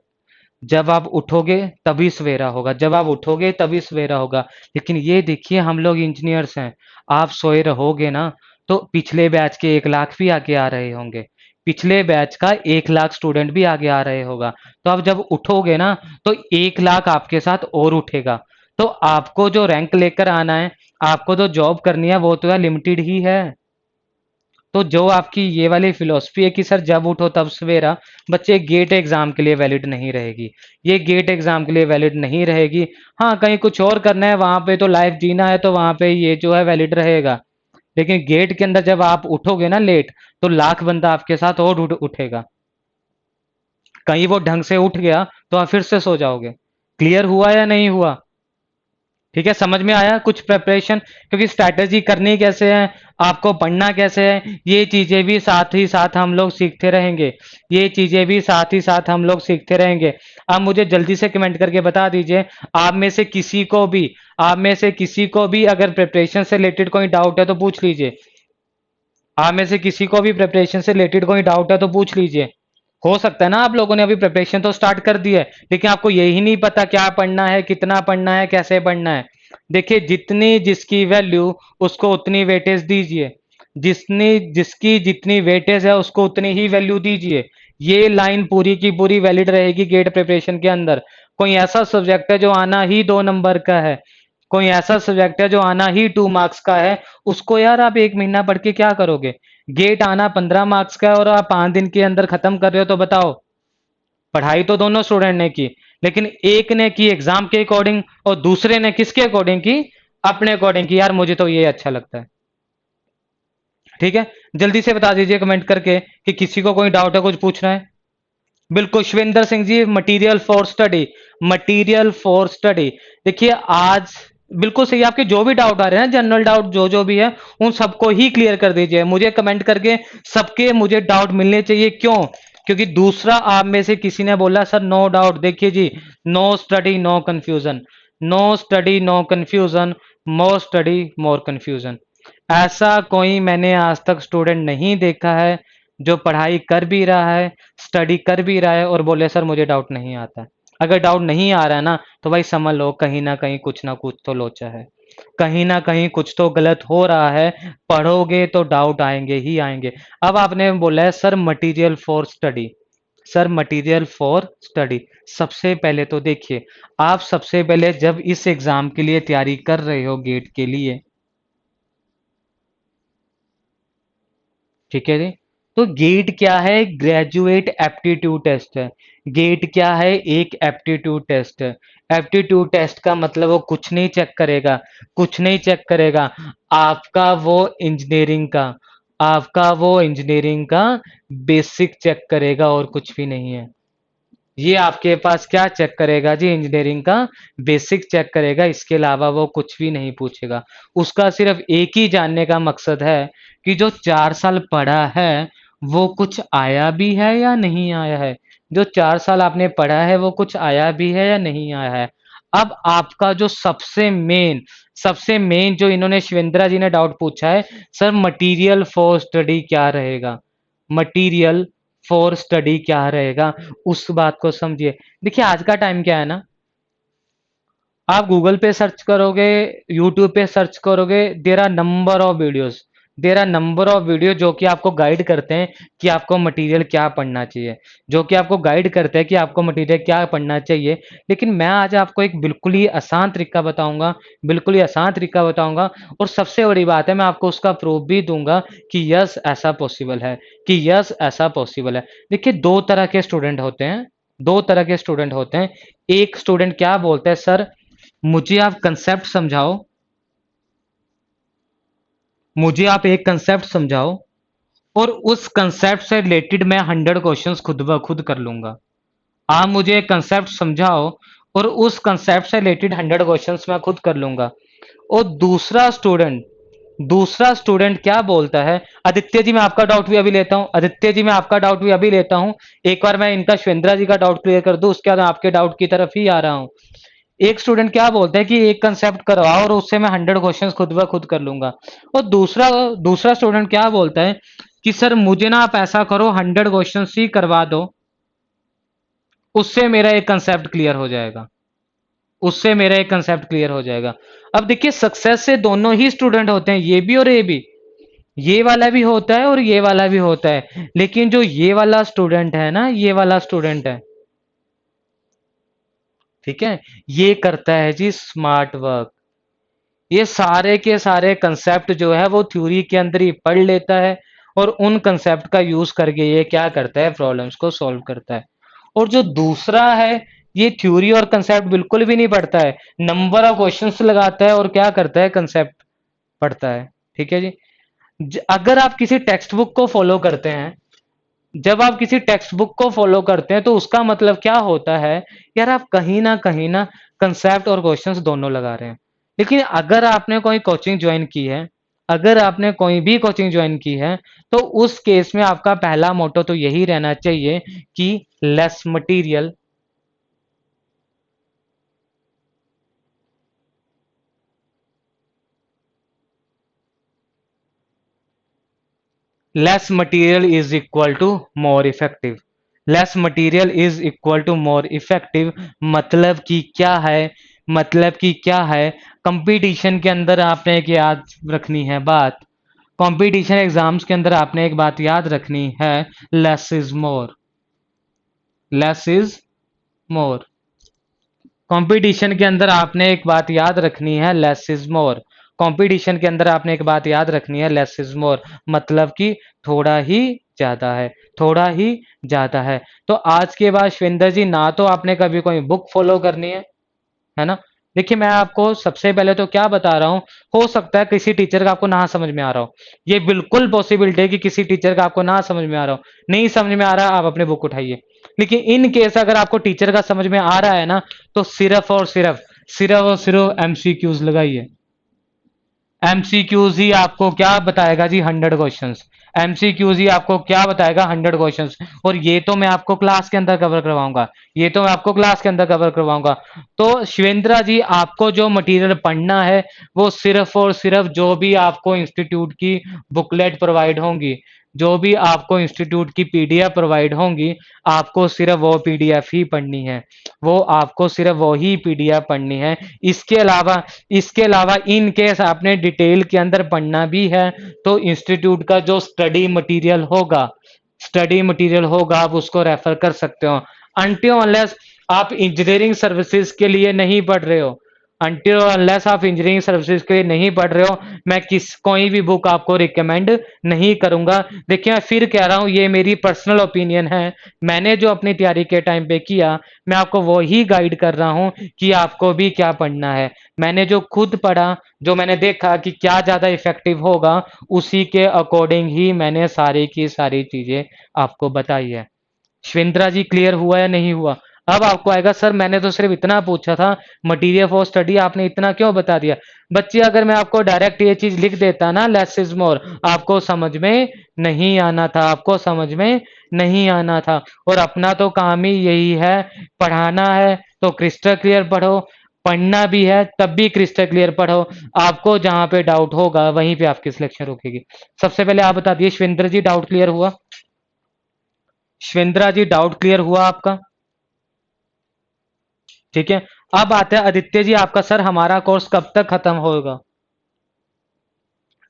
जब आप उठोगे तभी सवेरा होगा, जब आप उठोगे तभी सवेरा होगा। लेकिन ये देखिए हम लोग इंजीनियर्स हैं, आप सोए रहोगे ना तो पिछले बैच के 1 लाख भी आगे आ रहे होंगे, पिछले बैच का 1 लाख स्टूडेंट भी आगे आ रहे होगा। तो आप जब उठोगे ना तो 1 लाख आपके साथ और उठेगा। तो आपको जो रैंक लेकर आना है, आपको जो जॉब करनी है वो तो है लिमिटेड ही है। तो जो आपकी ये वाली फिलॉसफी है कि सर जब उठो तब सवेरा, बच्चे गेट एग्जाम के लिए वैलिड नहीं रहेगी। ये गेट एग्जाम के लिए वैलिड नहीं रहेगी। हाँ कहीं कुछ और करना है वहां पे, तो लाइफ जीना है तो वहां पे ये जो है वैलिड रहेगा। लेकिन गेट के अंदर जब आप उठोगे ना लेट, तो लाख बंदा आपके साथ और उठेगा। कहीं वो ढंग से उठ गया तो आप फिर से सो जाओगे। क्लियर हुआ या नहीं हुआ? ठीक है, समझ में आया कुछ प्रेपरेशन? क्योंकि स्ट्रैटेजी करनी कैसे है, आपको पढ़ना कैसे है, ये चीजें भी साथ ही साथ हम लोग सीखते रहेंगे। ये चीजें भी साथ ही साथ हम लोग सीखते रहेंगे। आप मुझे जल्दी से कमेंट करके बता दीजिए, आप में से किसी को भी अगर प्रिपरेशन से रिलेटेड कोई डाउट है तो पूछ लीजिए। आप में से किसी को भी प्रिपरेशन से रिलेटेड कोई डाउट है तो पूछ लीजिए। हो सकता है ना आप लोगों ने अभी प्रिपरेशन तो स्टार्ट कर दी है, लेकिन आपको यही नहीं पता क्या पढ़ना है, कितना पढ़ना है, कैसे पढ़ना है। देखिए जितनी जिसकी वैल्यू उसको उतनी वेटेज दीजिए, जितनी जिसकी जितनी वेटेज है उसको उतनी ही वैल्यू दीजिए। ये लाइन पूरी की पूरी वैलिड रहेगी गेट प्रिपरेशन के अंदर। कोई ऐसा सब्जेक्ट है जो आना ही 2 नंबर का है, कोई ऐसा सब्जेक्ट है जो आना ही 2 मार्क्स का है, उसको यार आप 1 महीना पढ़ के क्या करोगे? गेट आना 15 मार्क्स का है और आप 5 दिन के अंदर खत्म कर रहे हो, तो बताओ। पढ़ाई तो दोनों स्टूडेंट ने की, लेकिन एक ने की एग्जाम के अकॉर्डिंग और दूसरे ने किसके अकॉर्डिंग की? अपने अकॉर्डिंग की। यार मुझे तो ये अच्छा लगता है। ठीक है, जल्दी से बता दीजिए कमेंट करके कि किसी को कोई डाउट है, कुछ पूछना है। बिल्कुल Shivinder Singh ji, material for study, material for study. देखिए आज बिल्कुल सही, आपके जो भी डाउट आ रहे हैं जनरल डाउट जो जो भी है उन सबको ही क्लियर कर दीजिए, मुझे कमेंट करके सबके मुझे डाउट मिलने चाहिए। क्यों? क्योंकि दूसरा आप में से किसी ने बोला सर नो डाउट। देखिए जी, no study no confusion, no study no confusion, more study more confusion. ऐसा कोई मैंने आज तक स्टूडेंट नहीं देखा है जो पढ़ाई कर भी रहा है, स्टडी कर भी रहा है और बोले सर मुझे डाउट नहीं आता है। अगर डाउट नहीं आ रहा है ना तो भाई समझ लो कहीं ना कुछ तो लोचा है, कहीं ना कहीं कुछ तो गलत हो रहा है। पढ़ोगे तो डाउट आएंगे ही आएंगे। अब आपने बोला है sir material for study, sir material for study. सबसे पहले तो देखिए, आप सबसे पहले जब इस एग्जाम के लिए तैयारी कर रहे हो गेट के लिए, ठीक है जी, तो गेट क्या है? ग्रेजुएट एप्टीट्यूड टेस्ट है। गेट क्या है? एक एप्टीट्यूड टेस्ट है। एप्टीट्यूड टेस्ट का मतलब वो कुछ नहीं चेक करेगा, कुछ नहीं चेक करेगा। आपका वो इंजीनियरिंग का आपका वो इंजीनियरिंग का बेसिक चेक करेगा और कुछ भी नहीं है। ये आपके पास क्या चेक करेगा जी? इंजीनियरिंग का बेसिक चेक करेगा, इसके अलावा वो कुछ भी नहीं पूछेगा। उसका सिर्फ एक ही जानने का मकसद है कि जो 4 साल पढ़ा है वो कुछ आया भी है या नहीं आया है। जो 4 साल आपने पढ़ा है वो कुछ आया भी है या नहीं आया है। अब आपका जो सबसे मेन जो इन्होंने शिवेंद्रा जी ने डाउट पूछा है, सर मटेरियल फॉर स्टडी क्या रहेगा, मटेरियल फॉर स्टडी क्या रहेगा, उस बात को समझिए। देखिए आज का टाइम क्या है ना, आप गूगल पे सर्च करोगे, यूट्यूब पे सर्च करोगे, there are number of video जो कि आपको गाइड करते हैं कि आपको मटेरियल क्या पढ़ना चाहिए, जो कि आपको गाइड करते हैं कि आपको मटेरियल क्या पढ़ना चाहिए। लेकिन मैं आज आपको एक बिल्कुल ही आसान तरीका बताऊंगा, बिल्कुल ही आसान तरीका बताऊंगा। और सबसे बड़ी बात है मैं आपको उसका प्रूफ भी दूंगा कि यस ऐसा पॉसिबल है, कि यस ऐसा पॉसिबल है। देखिए दो तरह के स्टूडेंट होते हैं, दो तरह के स्टूडेंट होते हैं। एक स्टूडेंट क्या बोलता है, सर मुझे आप कंसेप्ट समझाओ, मुझे आप एक कंसेप्ट समझाओ और उस कंसेप्ट से रिलेटेड मैं 100 क्वेश्चंस खुद ब खुद कर लूंगा। आप मुझे एक कंसेप्ट समझाओ और उस कंसेप्ट से रिलेटेड 100 क्वेश्चंस मैं खुद कर लूंगा। और दूसरा स्टूडेंट क्या बोलता है, आदित्य जी मैं आपका डाउट भी अभी लेता हूं, आदित्य जी मैं आपका डाउट भी अभी लेता हूं। एक बार मैं इनका शिवेंद्रा जी का डाउट क्लियर कर दूं, उसके बाद मैं आपके डाउट की तरफ ही आ रहा हूं। एक स्टूडेंट क्या बोलता है कि एक कंसेप्ट करवाओ और उससे मैं 100 क्वेश्चंस खुद ब खुद कर लूंगा। और दूसरा दूसरा स्टूडेंट क्या बोलता है कि सर मुझे ना आप ऐसा करो 100 क्वेश्चन ही करवा दो, उससे मेरा एक कंसेप्ट क्लियर हो जाएगा, उससे मेरा एक कंसेप्ट क्लियर हो जाएगा। अब देखिए सक्सेस से दोनों ही स्टूडेंट होते हैं, ये भी और ये भी, ये वाला भी होता है और ये वाला भी होता है, लेकिन जो ये वाला स्टूडेंट है ना, ये वाला स्टूडेंट है, ठीक है, ये करता है जी स्मार्ट वर्क। ये सारे के सारे कंसेप्ट जो है वो थ्योरी के अंदर ही पढ़ लेता है और उन कंसेप्ट का यूज करके ये क्या करता है, प्रॉब्लम्स को सॉल्व करता है। और जो दूसरा है, ये थ्योरी और कंसेप्ट बिल्कुल भी नहीं पढ़ता है, नंबर ऑफ क्वेश्चंस लगाता है और क्या करता है, कंसेप्ट पढ़ता है। ठीक है जी। अगर आप किसी टेक्स्ट बुक को फॉलो करते हैं, जब आप किसी टेक्स्ट बुक को फॉलो करते हैं तो उसका मतलब क्या होता है, यार आप कहीं ना कंसेप्ट और क्वेश्चंस दोनों लगा रहे हैं। लेकिन अगर आपने कोई कोचिंग ज्वाइन की है, अगर आपने कोई भी कोचिंग ज्वाइन की है, तो उस केस में आपका पहला मोटो तो यही रहना चाहिए कि less material, less material is equal to more effective. Less material is equal to more effective मतलब कि क्या है, मतलब कि क्या है, कंपटीशन के अंदर आपने एक याद रखनी है बात, कंपटीशन एग्जाम्स के अंदर आपने एक बात याद रखनी है, less is more, less is more. Competition के अंदर आपने एक बात याद रखनी है, लेस इज मोर। कंपटीशन के अंदर आपने एक बात याद रखनी है, लेस इज मोर मतलब कि थोड़ा ही ज्यादा है, थोड़ा ही ज्यादा है। तो आज के बाद शिवेंद्र जी, ना तो आपने कभी कोई बुक फॉलो करनी है ना। देखिए मैं आपको सबसे पहले तो क्या बता रहा हूं, हो सकता है किसी टीचर का आपको ना समझ में आ रहा हो, ये बिल्कुल पॉसिबिलिटी है कि किसी टीचर का आपको ना समझ में आ रहा हो, नहीं समझ में आ रहा, आप अपने बुक उठाइए। लेकिन इन केस अगर आपको टीचर का समझ में आ रहा है ना, तो सिर्फ और सिर्फ एमसीक्यूज लगाइए। एमसीक्यूज ही आपको क्या बताएगा जी, 100 क्वेश्चंस। एमसीक्यूज ही आपको क्या बताएगा, 100 क्वेश्चंस। और ये तो मैं आपको क्लास के अंदर कवर करवाऊंगा, ये तो मैं आपको क्लास के अंदर कवर करवाऊंगा। तो शिवेंद्रा जी, आपको जो मटेरियल पढ़ना है वो सिर्फ और सिर्फ जो भी आपको इंस्टीट्यूट की बुकलेट प्रोवाइड होंगी, जो भी आपको इंस्टीट्यूट की पीडीएफ प्रोवाइड होंगी, आपको सिर्फ वो पीडीएफ ही पढ़नी है, वो आपको सिर्फ वही पीडीएफ पढ़नी है। इसके अलावा, इसके अलावा इन केस आपने डिटेल के अंदर पढ़ना भी है तो इंस्टीट्यूट का जो स्टडी मटेरियल होगा, स्टडी मटेरियल होगा, आप उसको रेफर कर सकते हो। अनटिल अनलेस आप इंजीनियरिंग सर्विसेज के लिए नहीं पढ़ रहे हो, अनटिल अनलेस आप इंजीनियरिंग सर्विसेज के लिए नहीं पढ़ रहे हो, मैं कोई भी बुक आपको रिकमेंड नहीं करूंगा। देखिए मैं फिर कह रहा हूं, ये मेरी पर्सनल ओपिनियन है, मैंने जो अपनी तैयारी के टाइम पे किया, मैं आपको वो ही गाइड कर रहा हूं कि आपको भी क्या पढ़ना है। मैंने जो खुद पढ़ा, जो मैंने देखा कि क्या ज्यादा इफेक्टिव होगा, उसी के अकॉर्डिंग ही मैंने सारी की सारी चीजें आपको बताई है। श्विंद्रा जी क्लियर हुआ या नहीं हुआ? अब आपको आएगा सर मैंने तो सिर्फ इतना पूछा था, मटीरियल फॉर स्टडी आपने इतना क्यों बता दिया। बच्चे अगर मैं आपको डायरेक्ट ये चीज लिख देता ना, लेस इज मोर, आपको समझ में नहीं आना था, आपको समझ में नहीं आना था। और अपना तो काम ही यही है, पढ़ाना है तो क्रिस्टल क्लियर पढ़ो, पढ़ना भी है तब भी क्रिस्टल क्लियर पढ़ो। आपको जहां पे डाउट होगा वहीं पे आपकी सिलेक्शन रुकेगी। सबसे पहले आप बता दिए शिवेंद्र जी, डाउट क्लियर हुआ? शिवेंद्रा जी डाउट क्लियर हुआ आपका? ठीक है। अब आते हैं आदित्य जी, आपका सर हमारा कोर्स कब तक खत्म होगा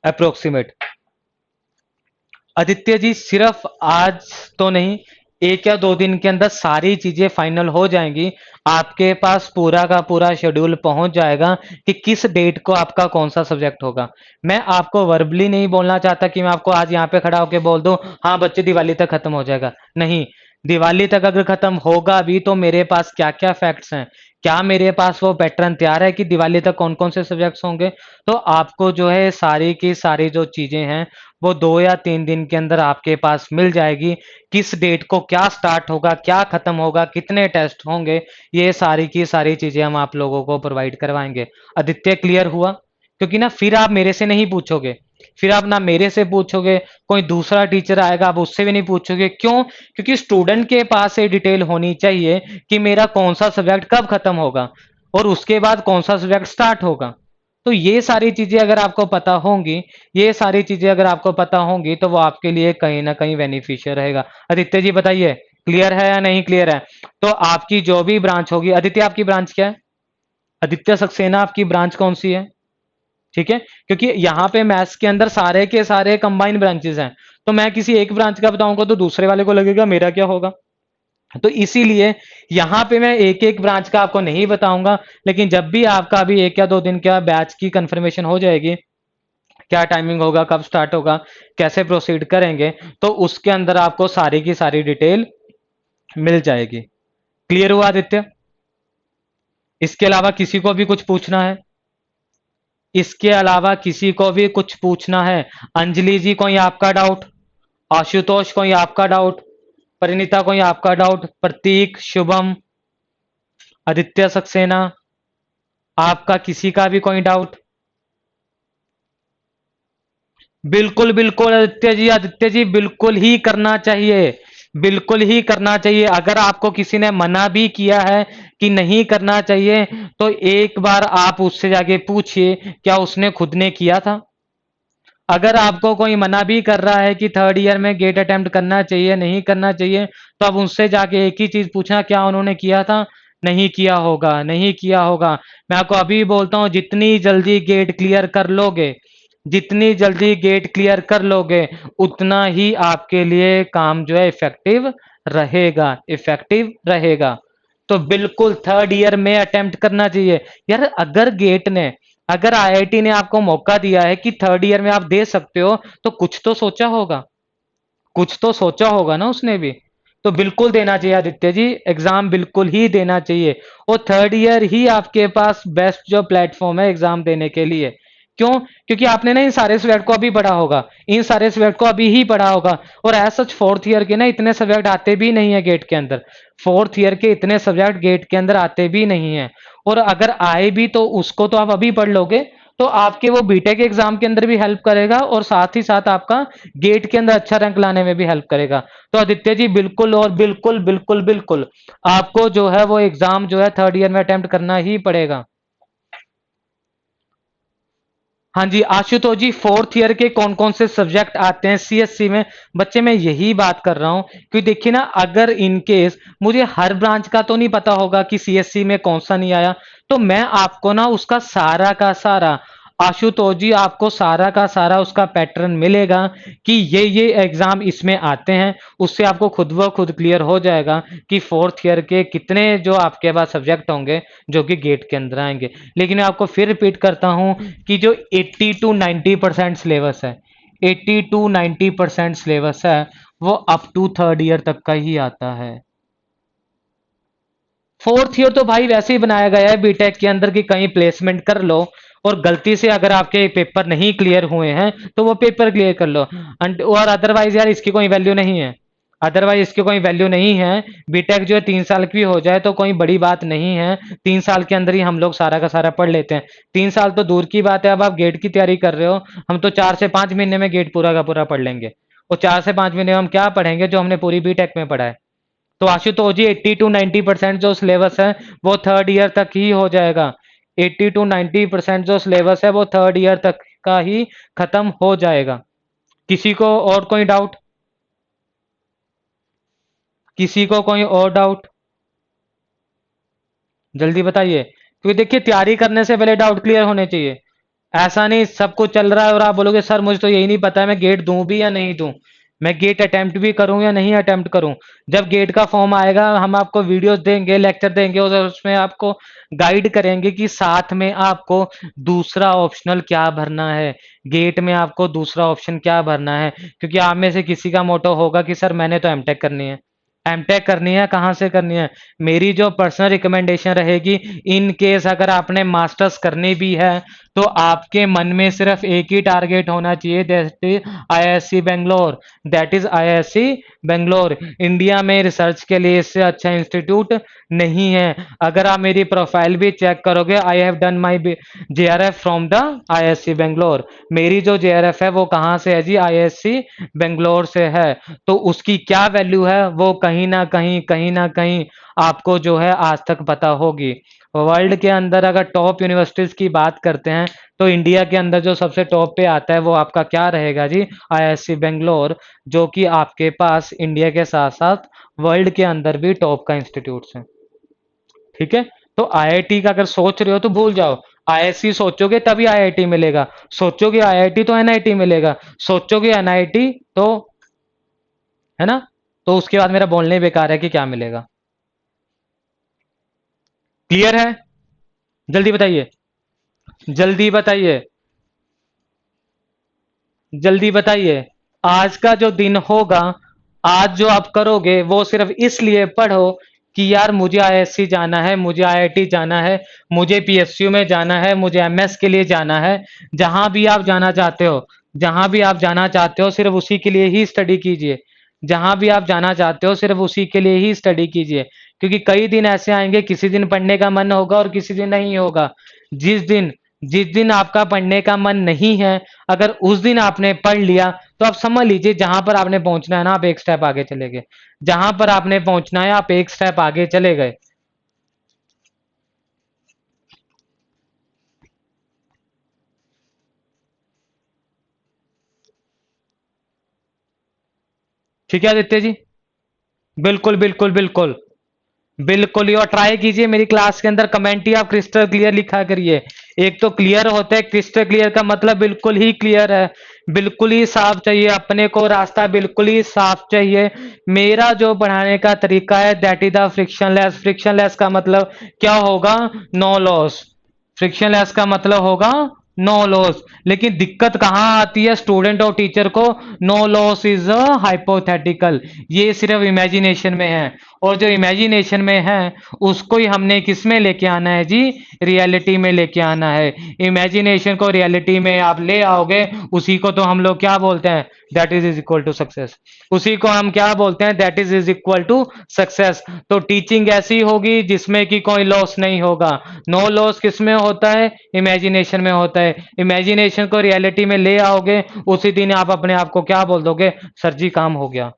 अप्रोक्सीमेट? आदित्य जी सिर्फ आज तो नहीं, 1 या 2 दिन के अंदर सारी चीजें फाइनल हो जाएंगी, आपके पास पूरा का पूरा शेड्यूल पहुंच जाएगा कि किस डेट को आपका कौन सा सब्जेक्ट होगा। मैं आपको वर्बली नहीं बोलना चाहता कि मैं आपको आज यहाँ पे खड़ा होकर बोल दूं हाँ बच्चे दिवाली तक खत्म हो जाएगा, नहीं। दिवाली तक अगर खत्म होगा भी तो मेरे पास क्या क्या फैक्ट्स हैं, क्या मेरे पास वो पैटर्न तैयार है कि दिवाली तक कौन कौन से सब्जेक्ट्स होंगे। तो आपको जो है सारी की सारी जो चीजें हैं वो 2 या 3 दिन के अंदर आपके पास मिल जाएगी। किस डेट को क्या स्टार्ट होगा, क्या खत्म होगा, कितने टेस्ट होंगे, ये सारी की सारी चीजें हम आप लोगों को प्रोवाइड करवाएंगे। आदित्य क्लियर हुआ? क्योंकि ना फिर आप मेरे से नहीं पूछोगे, फिर आप ना मेरे से पूछोगे, कोई दूसरा टीचर आएगा आप उससे भी नहीं पूछोगे। क्यों? क्योंकि स्टूडेंट के पास ये डिटेल होनी चाहिए कि मेरा कौन सा सब्जेक्ट कब खत्म होगा और उसके बाद कौन सा सब्जेक्ट स्टार्ट होगा। तो ये सारी चीजें अगर आपको पता होंगी, ये सारी चीजें अगर आपको पता होंगी तो वो आपके लिए कहीं ना कहीं बेनिफिशियल रहेगा। आदित्य जी बताइए, क्लियर है या नहीं क्लियर है? तो आपकी जो भी ब्रांच होगी, आदित्य आपकी ब्रांच क्या है? आदित्य सक्सेना आपकी ब्रांच कौन सी है? ठीक है, क्योंकि यहाँ पे मैथ्स के अंदर सारे के सारे कंबाइंड ब्रांचेस हैं, तो मैं किसी एक ब्रांच का बताऊंगा तो दूसरे वाले को लगेगा मेरा क्या होगा। तो इसीलिए यहाँ पे मैं एक एक ब्रांच का आपको नहीं बताऊंगा, लेकिन जब भी आपका अभी 1 या 2 दिन का बैच की कंफर्मेशन हो जाएगी, क्या टाइमिंग होगा, कब स्टार्ट होगा, कैसे प्रोसीड करेंगे, तो उसके अंदर आपको सारी की सारी डिटेल मिल जाएगी। क्लियर हुआ आदित्य? इसके अलावा किसी को भी कुछ पूछना है? इसके अलावा किसी को भी कुछ पूछना है? अंजलि जी कोई आपका डाउट? आशुतोष कोई आपका डाउट? परिणीता कोई आपका डाउट? प्रतीक, शुभम, आदित्य सक्सेना, आपका किसी का भी कोई डाउट? बिल्कुल बिल्कुल आदित्य जी बिल्कुल ही करना चाहिए, बिल्कुल ही करना चाहिए। अगर आपको किसी ने मना भी किया है कि नहीं करना चाहिए, तो एक बार आप उससे जाके पूछिए क्या उसने खुद ने किया था। अगर आपको कोई मना भी कर रहा है कि थर्ड ईयर में गेट अटेम्प्ट करना चाहिए, नहीं करना चाहिए, तो अब उनसे जाके एक ही चीज पूछना, क्या उन्होंने किया था? नहीं किया होगा, नहीं किया होगा। मैं आपको अभी बोलता हूं, जितनी जल्दी गेट क्लियर कर लोगे, जितनी जल्दी गेट क्लियर कर लोगे, उतना ही आपके लिए काम जो है इफेक्टिव रहेगा, इफेक्टिव रहेगा। तो बिल्कुल थर्ड ईयर में अटेम्प्ट करना चाहिए। यार अगर गेट ने, अगर आईआईटी ने आपको मौका दिया है कि थर्ड ईयर में आप दे सकते हो, तो कुछ तो सोचा होगा, कुछ तो सोचा होगा ना उसने भी। तो बिल्कुल देना चाहिए आदित्य जी, एग्जाम बिल्कुल ही देना चाहिए। और थर्ड ईयर ही आपके पास बेस्ट जो प्लेटफॉर्म है एग्जाम देने के लिए। क्यों? क्योंकि आपने ना इन सारे सब्जेक्ट को अभी पढ़ा होगा, इन सारे सब्जेक्ट को अभी ही पढ़ा होगा। और एज सच फोर्थ ईयर के ना इतने सब्जेक्ट आते भी नहीं है गेट के अंदर, फोर्थ ईयर के इतने सब्जेक्ट गेट के अंदर आते भी नहीं है। और अगर आए भी तो उसको तो आप अभी पढ़ लोगे, तो आपके वो बीटेक एग्जाम के अंदर भी हेल्प करेगा, और साथ ही साथ आपका गेट के अंदर अच्छा रैंक लाने में भी हेल्प करेगा। तो आदित्य जी बिल्कुल और बिल्कुल बिल्कुल बिल्कुल आपको जो है वो एग्जाम जो है थर्ड ईयर में अटेम्प्ट करना ही पड़ेगा। हाँ जी आशुतोष जी, फोर्थ ईयर के कौन कौन से सब्जेक्ट आते हैं सीएससी में? बच्चे मैं यही बात कर रहा हूं, क्योंकि देखिए ना, अगर इन केस मुझे हर ब्रांच का तो नहीं पता होगा कि सीएससी में कौन सा नहीं आया, तो मैं आपको ना उसका सारा का सारा, आशुतोष जी आपको सारा का सारा उसका पैटर्न मिलेगा कि ये एग्जाम इसमें आते हैं। उससे आपको खुद ब खुद क्लियर हो जाएगा कि फोर्थ ईयर के कितने जो आपके पास सब्जेक्ट होंगे जो कि गेट के अंदर आएंगे। लेकिन मैं आपको फिर रिपीट करता हूं कि जो 80 to 90% सिलेबस है, 80 to 90% सिलेबस है, वो अप टू थर्ड ईयर तक का ही आता है। फोर्थ ईयर तो भाई वैसे ही बनाया गया है बीटेक के अंदर कि कहीं प्लेसमेंट कर लो, और गलती से अगर आपके पेपर नहीं क्लियर हुए हैं तो वो पेपर क्लियर कर लो। और अदरवाइज यार इसकी कोई वैल्यू नहीं है, अदरवाइज इसकी कोई वैल्यू नहीं है। बीटेक जो है 3 साल की भी हो जाए तो कोई बड़ी बात नहीं है, 3 साल के अंदर ही हम लोग सारा का सारा पढ़ लेते हैं। 3 साल तो दूर की बात है, अब आप गेट की तैयारी कर रहे हो, हम तो 4 से 5 महीने में गेट पूरा का पूरा पढ़ लेंगे। और 4 से 5 महीने में हम क्या पढ़ेंगे जो हमने पूरी बीटेक में पढ़ा है। तो आशुतोष जी 80 to 90% जो सिलेबस है वो थर्ड ईयर तक ही हो जाएगा। 80 to 90% जो सिलेबस है वो थर्ड ईयर तक का ही खत्म हो जाएगा। किसी को और कोई डाउट? किसी को कोई और डाउट? जल्दी बताइए, क्योंकि देखिए तैयारी करने से पहले डाउट क्लियर होने चाहिए। ऐसा नहीं सब कुछ चल रहा है और आप बोलोगे सर मुझे तो यही नहीं पता है मैं गेट दूं भी या नहीं दूं, मैं गेट अटेम्प्ट भी करूं या नहीं अटेम्प्ट करूं। जब गेट का फॉर्म आएगा हम आपको वीडियोस देंगे, लेक्चर देंगे, और उसमें आपको गाइड करेंगे कि साथ में आपको दूसरा ऑप्शनल क्या भरना है, गेट में आपको दूसरा ऑप्शन क्या भरना है। क्योंकि आप में से किसी का मोटो होगा कि सर मैंने तो एमटेक करनी है, एमटेक करनी है, कहाँ से करनी है? मेरी जो पर्सनल रिकमेंडेशन रहेगी, इन केस अगर आपने मास्टर्स करनी भी है तो आपके मन में सिर्फ एक ही टारगेट होना चाहिए, that is IISc Bangalore, that is IISc Bangalore. India में रिसर्च के लिए इससे अच्छा इंस्टीट्यूट नहीं है। अगर आप मेरी प्रोफाइल भी चेक करोगे, I have done my JRF from the IISc Bangalore. मेरी जो जेआरएफ है वो कहाँ से है जी? आईआईएससी बेंगलोर से है। तो उसकी क्या वैल्यू है वो कहीं ना कहीं आपको जो है आज तक पता होगी। वर्ल्ड के अंदर अगर टॉप यूनिवर्सिटीज की बात करते हैं तो इंडिया के अंदर जो सबसे टॉप पे आता है वो आपका क्या रहेगा जी, आईआईएससी बेंगलोर, जो कि आपके पास इंडिया के साथ साथ वर्ल्ड के अंदर भी टॉप का इंस्टीट्यूट्स है। ठीक है, तो आईआईटी का अगर सोच रहे हो तो भूल जाओ, आईआईएससी सोचोगे तभी आईआईटी मिलेगा, सोचोगे आईआईटी तो एनआईटी मिलेगा, सोचोगे एनआईटी तो, है ना, तो उसके बाद मेरा बोलने ही बेकार है कि क्या मिलेगा। क्लियर है? जल्दी बताइए, जल्दी बताइए, जल्दी बताइए। आज का जो दिन होगा, आज जो आप करोगे वो सिर्फ इसलिए पढ़ो कि यार मुझे आईआईएससी जाना है, मुझे आईआईटी जाना है, मुझे पीएसयू में जाना है, मुझे एमएस के लिए जाना है। जहां भी आप जाना चाहते हो, जहां भी आप जाना चाहते हो सिर्फ उसी के लिए ही स्टडी कीजिए। जहां भी आप जाना चाहते हो सिर्फ उसी के लिए ही स्टडी कीजिए, क्योंकि कई दिन ऐसे आएंगे, किसी दिन पढ़ने का मन होगा और किसी दिन नहीं होगा। जिस दिन जिस दिन आपका पढ़ने का मन नहीं है, अगर उस दिन आपने पढ़ लिया तो आप समझ लीजिए जहां पर आपने पहुंचना है ना, आप एक स्टेप आगे चले गए। जहां पर आपने पहुंचना है आप एक स्टेप आगे चले गए। ठीक है आदित्य जी, बिल्कुल बिल्कुल बिल्कुल, बिल्कुल ही। और ट्राई कीजिए मेरी क्लास के अंदर कमेंट ही आप क्रिस्टल क्लियर लिखा करिए। एक तो क्लियर होता है, क्रिस्टल क्लियर का मतलब बिल्कुल ही क्लियर है, बिल्कुल ही साफ चाहिए अपने को, रास्ता बिल्कुल ही साफ चाहिए। मेरा जो पढ़ाने का तरीका है that is the frictionless. Frictionless का मतलब क्या होगा? No loss. फ्रिक्शनलेस का मतलब होगा नो लॉस। लेकिन दिक्कत कहां आती है स्टूडेंट और टीचर को? No loss is a hypothetical, ये सिर्फ इमेजिनेशन में है। और जो इमेजिनेशन में है उसको ही हमने किस में लेके आना है जी? रियलिटी में लेके आना है। इमेजिनेशन को रियलिटी में आप ले आओगे, उसी को तो हम लोग क्या बोलते हैं? That is equal to success. उसी को हम क्या बोलते हैं? That is equal to success. तो टीचिंग ऐसी होगी जिसमें कि कोई लॉस नहीं होगा। नो लॉस किस में होता है? इमेजिनेशन में होता है। इमेजिनेशन को रियलिटी में ले आओगे, उसी दिन आप अपने आप को क्या बोल दोगे? सर जी काम हो गया।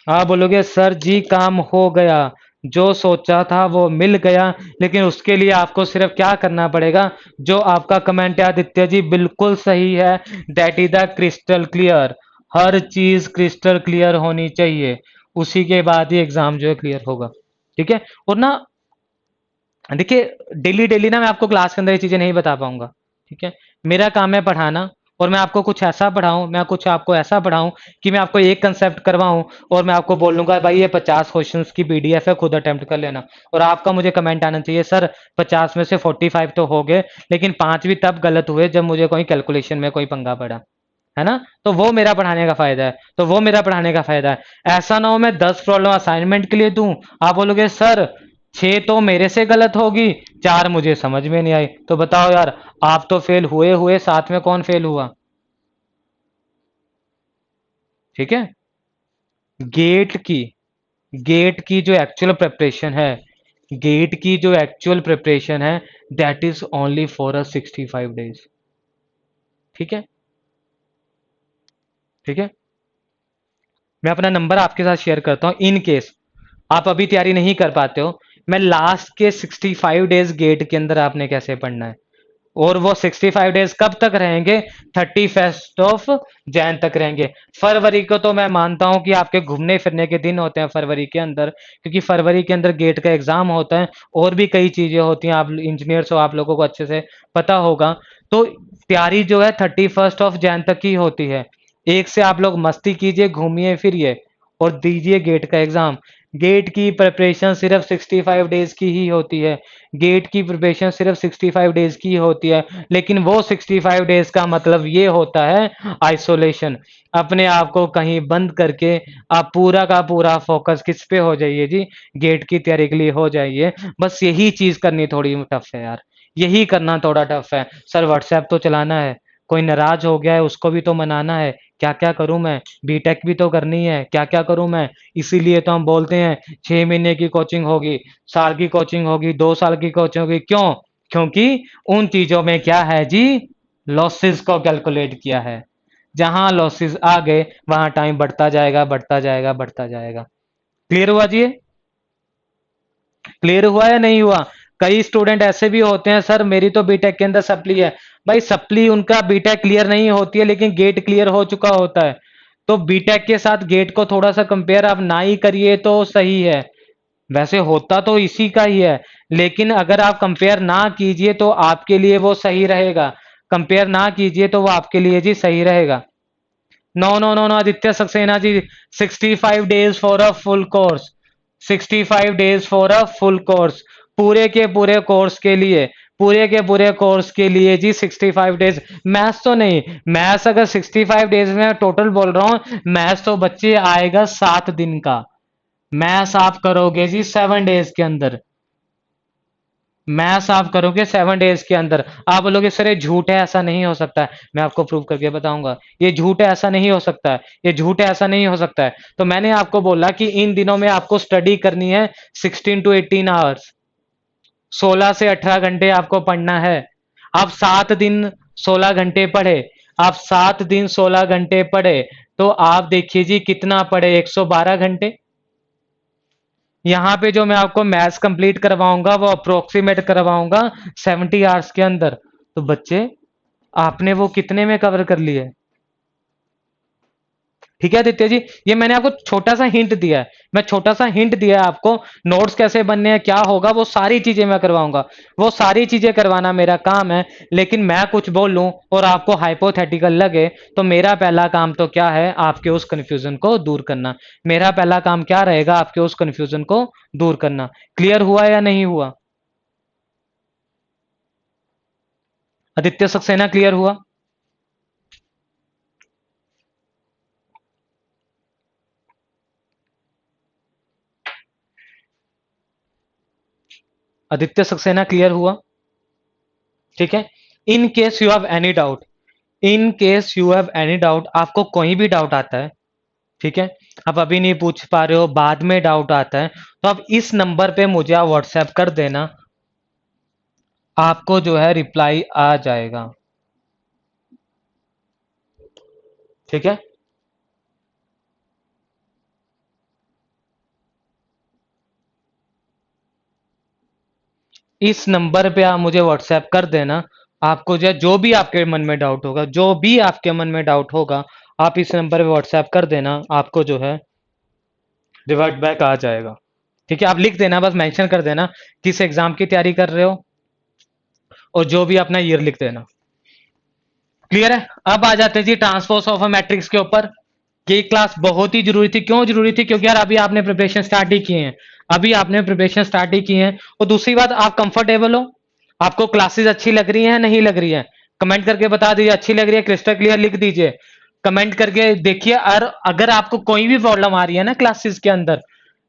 आप बोलोगे सर जी काम हो गया, जो सोचा था वो मिल गया। लेकिन उसके लिए आपको सिर्फ क्या करना पड़ेगा? जो आपका कमेंट है आदित्य जी बिल्कुल सही है, that is the crystal clear. हर चीज क्रिस्टल क्लियर होनी चाहिए, उसी के बाद ही एग्जाम जो है क्लियर होगा। ठीक है, और ना देखिए डेली डेली ना मैं आपको क्लास के अंदर ये चीजें नहीं बता पाऊंगा। ठीक है, मेरा काम है पढ़ाना, और मैं आपको कुछ ऐसा पढ़ाऊं, मैं कुछ आपको ऐसा पढ़ाऊं कि मैं आपको एक कंसेप्ट करवाऊं और मैं आपको बोलूंगा भाई ये 50 क्वेश्चंस की पीडीएफ है, खुद अटेम्प्ट कर लेना। और आपका मुझे कमेंट आना चाहिए सर 50 में से 45 तो हो गए, लेकिन 5 भी तब गलत हुए जब मुझे कोई कैलकुलेशन में कोई पंगा पड़ा, है ना। तो वो मेरा पढ़ाने का फायदा है, तो वो मेरा पढ़ाने का फायदा है। ऐसा ना हो मैं 10 प्रॉब्लम असाइनमेंट के लिए दूं, आप बोलोगे सर 6 तो मेरे से गलत होगी, 4 मुझे समझ में नहीं आई। तो बताओ यार, आप तो फेल हुए हुए, साथ में कौन फेल हुआ? ठीक है, गेट की गेट की जो एक्चुअल प्रिपरेशन है, गेट की जो एक्चुअल प्रिपरेशन है, that is only for a 65 days. ठीक है, ठीक है, मैं अपना नंबर आपके साथ शेयर करता हूं, इन केस आप अभी तैयारी नहीं कर पाते हो। मैं लास्ट के 65 डेज गेट के अंदर आपने कैसे पढ़ना है, और वो 65 डेज कब तक रहेंगे? 31 जैन तक रहेंगे। फरवरी को तो मैं मानता हूं कि आपके घूमने फिरने के दिन होते हैं फरवरी के अंदर, क्योंकि फरवरी के अंदर गेट का एग्जाम होता है, और भी कई चीजें होती हैं, आप इंजीनियर्स हो, आप लोगों को अच्छे से पता होगा। तो तैयारी जो है 31 जैन तक की होती है। एक से आप लोग मस्ती कीजिए, घूमिए फिरिए और दीजिए गेट का एग्जाम। गेट की प्रिपरेशन सिर्फ 65 डेज की ही होती है, गेट की प्रिपरेशन सिर्फ 65 डेज की होती है। लेकिन वो 65 डेज का मतलब ये होता है आइसोलेशन। अपने आप को कहीं बंद करके आप पूरा का पूरा फोकस किस पे हो जाइए जी? गेट की तैयारी के लिए हो जाइए। बस यही चीज करनी थोड़ी टफ है यार, यही करना थोड़ा टफ है। सर व्हाट्सएप तो चलाना है, कोई नाराज हो गया है उसको भी तो मनाना है, क्या क्या करूं मैं? बीटेक भी तो करनी है, क्या क्या करूं मैं? इसीलिए तो हम बोलते हैं 6 महीने की कोचिंग होगी, साल की कोचिंग होगी, 2 साल की कोचिंग होगी। क्यों? क्योंकि उन चीजों में क्या है जी? लॉसेस को कैलकुलेट किया है। जहां लॉसेस आ गए वहां टाइम बढ़ता जाएगा, बढ़ता जाएगा, बढ़ता जाएगा। क्लियर हुआ जी? क्लियर हुआ या नहीं हुआ? कई स्टूडेंट ऐसे भी होते हैं, सर मेरी तो बीटेक के अंदर सप्ली है। भाई सप्ली उनका बीटेक क्लियर नहीं होती है, लेकिन गेट क्लियर हो चुका होता है। तो बीटेक के साथ गेट को थोड़ा सा कंपेयर आप ना ही करिए तो सही है। वैसे होता तो इसी का ही है, लेकिन अगर आप कंपेयर ना कीजिए तो आपके लिए वो सही रहेगा। कंपेयर ना कीजिए तो वो आपके लिए जी सही रहेगा। No no no no Aditya Saxena ji, 65 days for a full course, 65 days for a full course, पूरे के पूरे कोर्स के लिए, पूरे के पूरे कोर्स के लिए जी 65 days। मैथ्स तो नहीं, मैथ्स अगर 65 days में टोटल बोल रहा हूँ, मैथ्स तो बच्चे आएगा 7 दिन का। मैथ्स आप करोगे जी 7 days के अंदर, मैथ्स आप करोगे 7 days के अंदर। आप बोलोगे सर ये झूठ है, ऐसा नहीं हो सकता है। मैं आपको प्रूव करके बताऊंगा, ये झूठ है, ऐसा नहीं हो सकता है, ये झूठ है, ऐसा नहीं हो सकता है। तो मैंने आपको बोला कि इन दिनों में आपको स्टडी करनी है 16 to 18 आवर्स, 16 से 18 घंटे आपको पढ़ना है। आप 7 दिन 16 घंटे पढ़े, आप 7 दिन 16 घंटे पढ़े, तो आप देखिए जी कितना पढ़े, 112 घंटे। यहाँ पे जो मैं आपको मैथ्स कंप्लीट करवाऊंगा वो अप्रोक्सीमेट करवाऊंगा 70 आवर्स के अंदर। तो बच्चे आपने वो कितने में कवर कर लिए? ठीक है आदित्य जी, ये मैंने आपको छोटा सा हिंट दिया है, मैं छोटा सा हिंट दिया है आपको। नोट्स कैसे बनने हैं, क्या होगा, वो सारी चीजें मैं करवाऊंगा, वो सारी चीजें करवाना मेरा काम है। लेकिन मैं कुछ बोल लूं और आपको हाइपोथेटिकल लगे, तो मेरा पहला काम तो क्या है, आपके उस कंफ्यूजन को दूर करना। मेरा पहला काम क्या रहेगा, आपके उस कंफ्यूजन को दूर करना। क्लियर हुआ या नहीं हुआ? आदित्य सक्सेना क्लियर हुआ? आदित्य सक्सेना क्लियर हुआ? ठीक है। इन case you have any doubt, in case you have any doubt, आपको कोई भी डाउट आता है, ठीक है, आप अभी नहीं पूछ पा रहे हो, बाद में डाउट आता है, तो आप इस नंबर पे मुझे आप व्हाट्सएप कर देना, आपको जो है रिप्लाई आ जाएगा। ठीक है, इस नंबर पे आप मुझे व्हाट्सएप कर देना। आपको जो भी आपके मन में डाउट होगा, जो भी आपके मन में डाउट होगा, आप इस नंबर पे व्हाट्सएप कर देना, आपको जो है रिवर्ट बैक आ जाएगा। ठीक है, आप लिख देना, बस मेंशन कर देना किस एग्जाम की तैयारी कर रहे हो, और जो भी अपना ईयर लिख देना। क्लियर है? अब आ जाते हैं जी ट्रांसपोज ऑफ अ मैट्रिक्स के ऊपर। ये क्लास बहुत ही जरूरी थी। क्यों जरूरी थी? क्योंकि यार अभी आपने प्रिपरेशन स्टार्ट ही किए हैं, अभी आपने प्रिपरेशन स्टार्ट ही किए हैं। और दूसरी बात, आप कंफर्टेबल हो, आपको क्लासेस अच्छी लग रही हैं नहीं लग रही है? कमेंट करके बता दीजिए, अच्छी लग रही है क्रिस्टल क्लियर लिख दीजिए, कमेंट करके देखिए। और अगर आपको कोई भी प्रॉब्लम आ रही है ना क्लासेस के अंदर,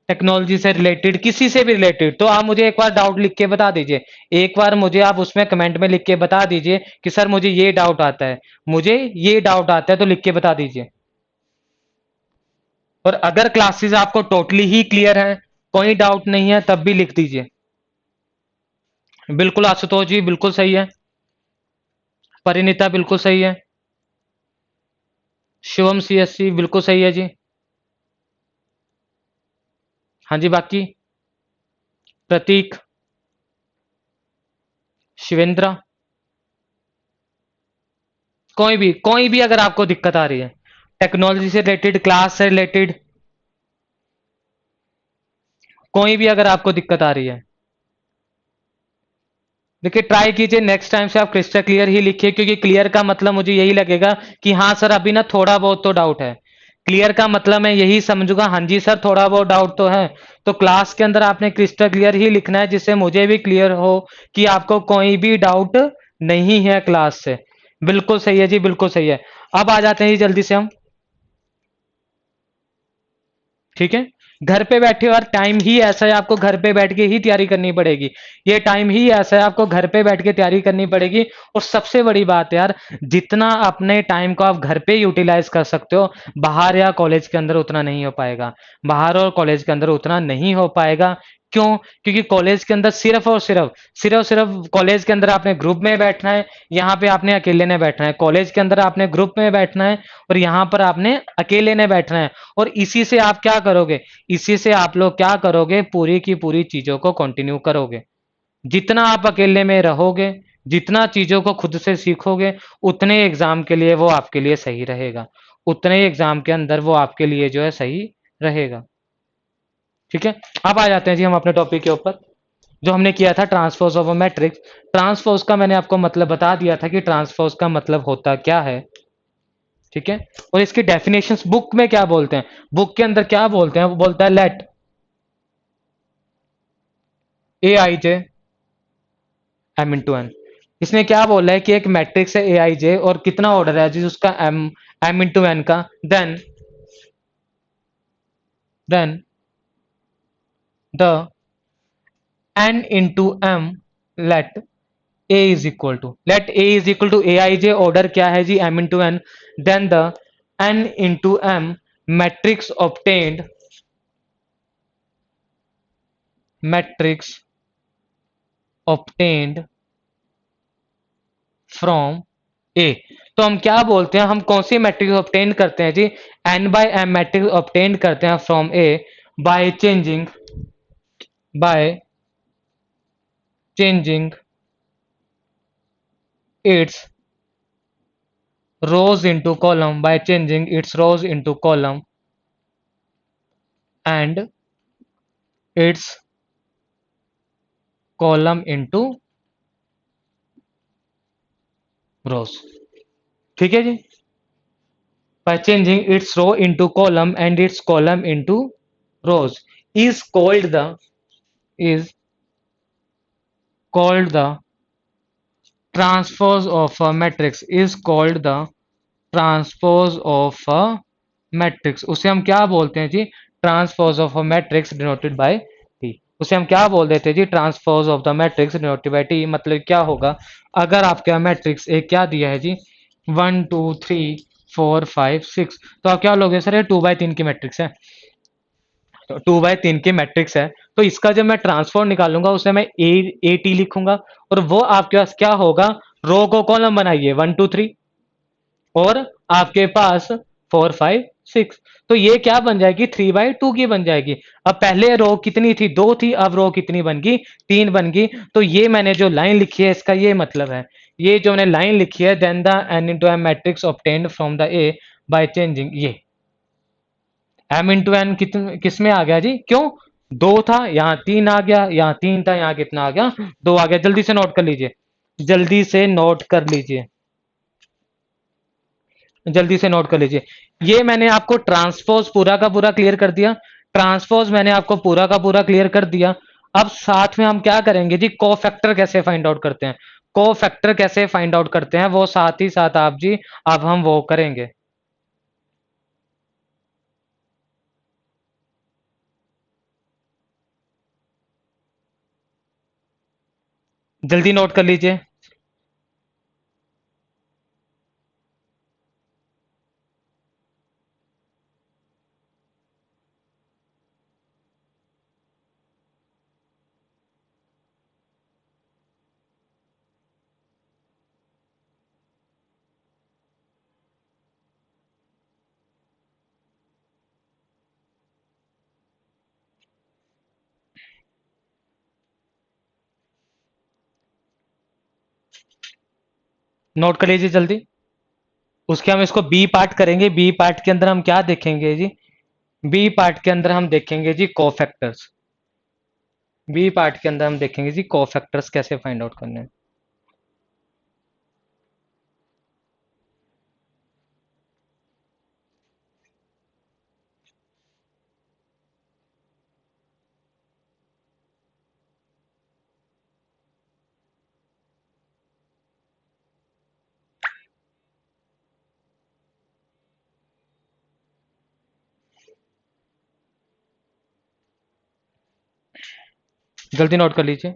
टेक्नोलॉजी से रिलेटेड, किसी से भी रिलेटेड, तो आप मुझे एक बार डाउट लिख के बता दीजिए। एक बार मुझे आप उसमें कमेंट में लिख के बता दीजिए कि सर मुझे ये डाउट आता है, मुझे ये डाउट आता है, तो लिख के बता दीजिए। और अगर क्लासेस आपको टोटली ही क्लियर है, कोई डाउट नहीं है, तब भी लिख दीजिए। बिल्कुल आशुतोष जी, बिल्कुल सही है। परिनीता बिल्कुल सही है। शिवम सीएससी बिल्कुल सही है जी। हाँ जी, बाकी प्रतीक, शिवेंद्र, कोई भी अगर आपको दिक्कत आ रही है टेक्नोलॉजी से रिलेटेड, क्लास से रिलेटेड, कोई भी अगर आपको दिक्कत आ रही है, देखिए ट्राई कीजिए नेक्स्ट टाइम से आप क्रिस्टल क्लियर ही लिखिए, क्योंकि क्लियर का मतलब मुझे यही लगेगा कि हाँ सर अभी ना थोड़ा बहुत तो डाउट है। क्लियर का मतलब मैं यही समझूंगा, हाँ जी सर थोड़ा बहुत डाउट तो है। तो क्लास के अंदर आपने क्रिस्टल क्लियर ही लिखना है, जिससे मुझे भी क्लियर हो कि आपको कोई भी डाउट नहीं है क्लास से। बिल्कुल सही है जी, बिल्कुल सही है। अब आ जाते हैं जी जल्दी से हम। ठीक है, घर पे बैठे हो यार, टाइम ही ऐसा है, आपको घर पे बैठ के ही तैयारी करनी पड़ेगी। ये टाइम ही ऐसा है, आपको घर पे बैठ के तैयारी करनी पड़ेगी। और सबसे बड़ी बात यार, जितना अपने टाइम को आप घर पे यूटिलाइज कर सकते हो, बाहर या कॉलेज के अंदर उतना नहीं हो पाएगा। बाहर और कॉलेज के अंदर उतना नहीं हो पाएगा। क्यों? क्योंकि कॉलेज के अंदर सिर्फ और सिर्फ कॉलेज के अंदर आपने ग्रुप में बैठना है, यहाँ पे आपने अकेले ने बैठना है। कॉलेज के अंदर आपने ग्रुप में बैठना है, और यहाँ पर आपने अकेले ने बैठना है। और इसी से आप क्या करोगे, इसी से आप लोग क्या करोगे, पूरी की पूरी चीजों को कंटिन्यू करोगे। जितना आप अकेले में रहोगे, जितना चीजों को खुद से सीखोगे, उतने एग्जाम के लिए वो आपके लिए सही रहेगा, उतने एग्जाम के अंदर वो आपके लिए जो है सही रहेगा। ठीक है, अब आ जाते हैं जी हम अपने टॉपिक के ऊपर, जो हमने किया था transpose of a matrix. Transpose का मैंने आपको मतलब बता दिया था कि ट्रांसपोज का मतलब होता क्या है। ठीक है, और इसकी डेफिनेशंस बुक में क्या बोलते हैं, बुक के अंदर क्या बोलते हैं, वो बोलता है let A I J M into N. इसने क्या बोला है कि एक मैट्रिक्स है ए आई जे और कितना ऑर्डर है जी उसका एम इंटू एन का, then the N into M let A is equal to, let A is equal to A I J, order क्या है जी M into N, then the N into M matrix obtained, matrix obtained from A. तो हम क्या बोलते हैं, हम कौन सी मैट्रिक्स ऑब्टेन करते हैं जी, N by M matrix obtain करते हैं from A by changing, by changing its rows into column, by changing its rows into column and its column into rows। ठीक है जी, by changing its row into column and its column into rows is called the, is called the transpose of a matrix, is called the transpose of a matrix. उसे हम क्या बोलते हैं जी, transpose of a matrix denoted by T. उसे हम क्या बोल देते हैं जी, transpose of the matrix denoted by T. मतलब क्या होगा, अगर आपका मैट्रिक्स एक क्या दिया है जी 1 2 3 4 5 6, तो आप क्या लोगे सर, ये 2/3 की मैट्रिक्स है, 2/3 की मैट्रिक्स है, तो इसका जब मैं ट्रांसफॉर्म निकालूंगा उसे मैं ए टी लिखूंगा, और वो आपके पास क्या होगा, रो को कॉलम बनाइए 1 2 3 और आपके पास 4 5 6, तो ये क्या बन जाएगी 3/2 की बन जाएगी। अब पहले रो कितनी थी, 2 थी, अब रो कितनी बन गई, 3 बन गई। तो ये मैंने जो लाइन लिखी है इसका ये मतलब है, ये जो मैंने लाइन लिखी है, then the N into M matrix obtained from the A by changing, ये एम इंटू एन किस में आ गया जी, क्यों, 2 था यहाँ 3 आ गया, यहाँ 3 था यहाँ कितना आ गया, 2 आ गया। जल्दी से नोट कर लीजिए, जल्दी से नोट कर लीजिए, जल्दी से नोट कर लीजिए। ये मैंने आपको ट्रांसपोज पूरा का पूरा क्लियर कर दिया, ट्रांसपोज मैंने आपको पूरा का पूरा क्लियर कर दिया। अब साथ में हम क्या करेंगे जी, को फैक्टर कैसे फाइंड आउट करते हैं, को फैक्टर कैसे फाइंड आउट करते हैं वो साथ ही साथ आप जी अब हम वो करेंगे। जल्दी नोट कर लीजिए। नोट कर लीजिए जल्दी। उसके हम इसको बी पार्ट करेंगे, बी पार्ट के अंदर हम क्या देखेंगे जी, बी पार्ट के अंदर हम देखेंगे जी कोफैक्टर्स, बी पार्ट के अंदर हम देखेंगे जी कोफैक्टर्स कैसे फाइंड आउट करने हैं। जल्दी नोट कर लीजिए।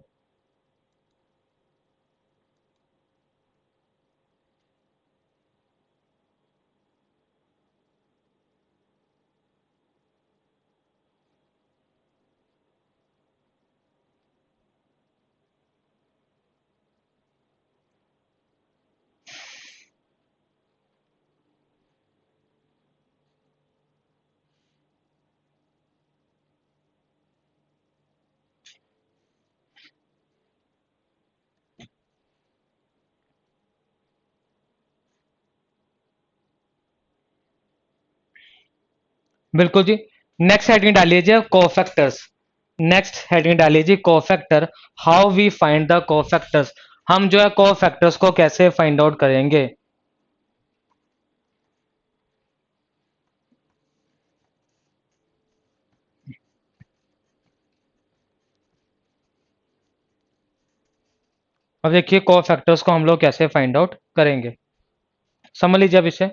बिल्कुल जी। नेक्स्ट हेडिंग डालिए जी कोफैक्टर्स। नेक्स्ट हेडिंग डालिए जी cofactor. How we find the cofactors. हम जो है कोफैक्टर्स को कैसे फाइंड आउट करेंगे। अब देखिए कोफैक्टर्स को हम लोग कैसे फाइंड आउट करेंगे, समझ लीजिए अब इसे।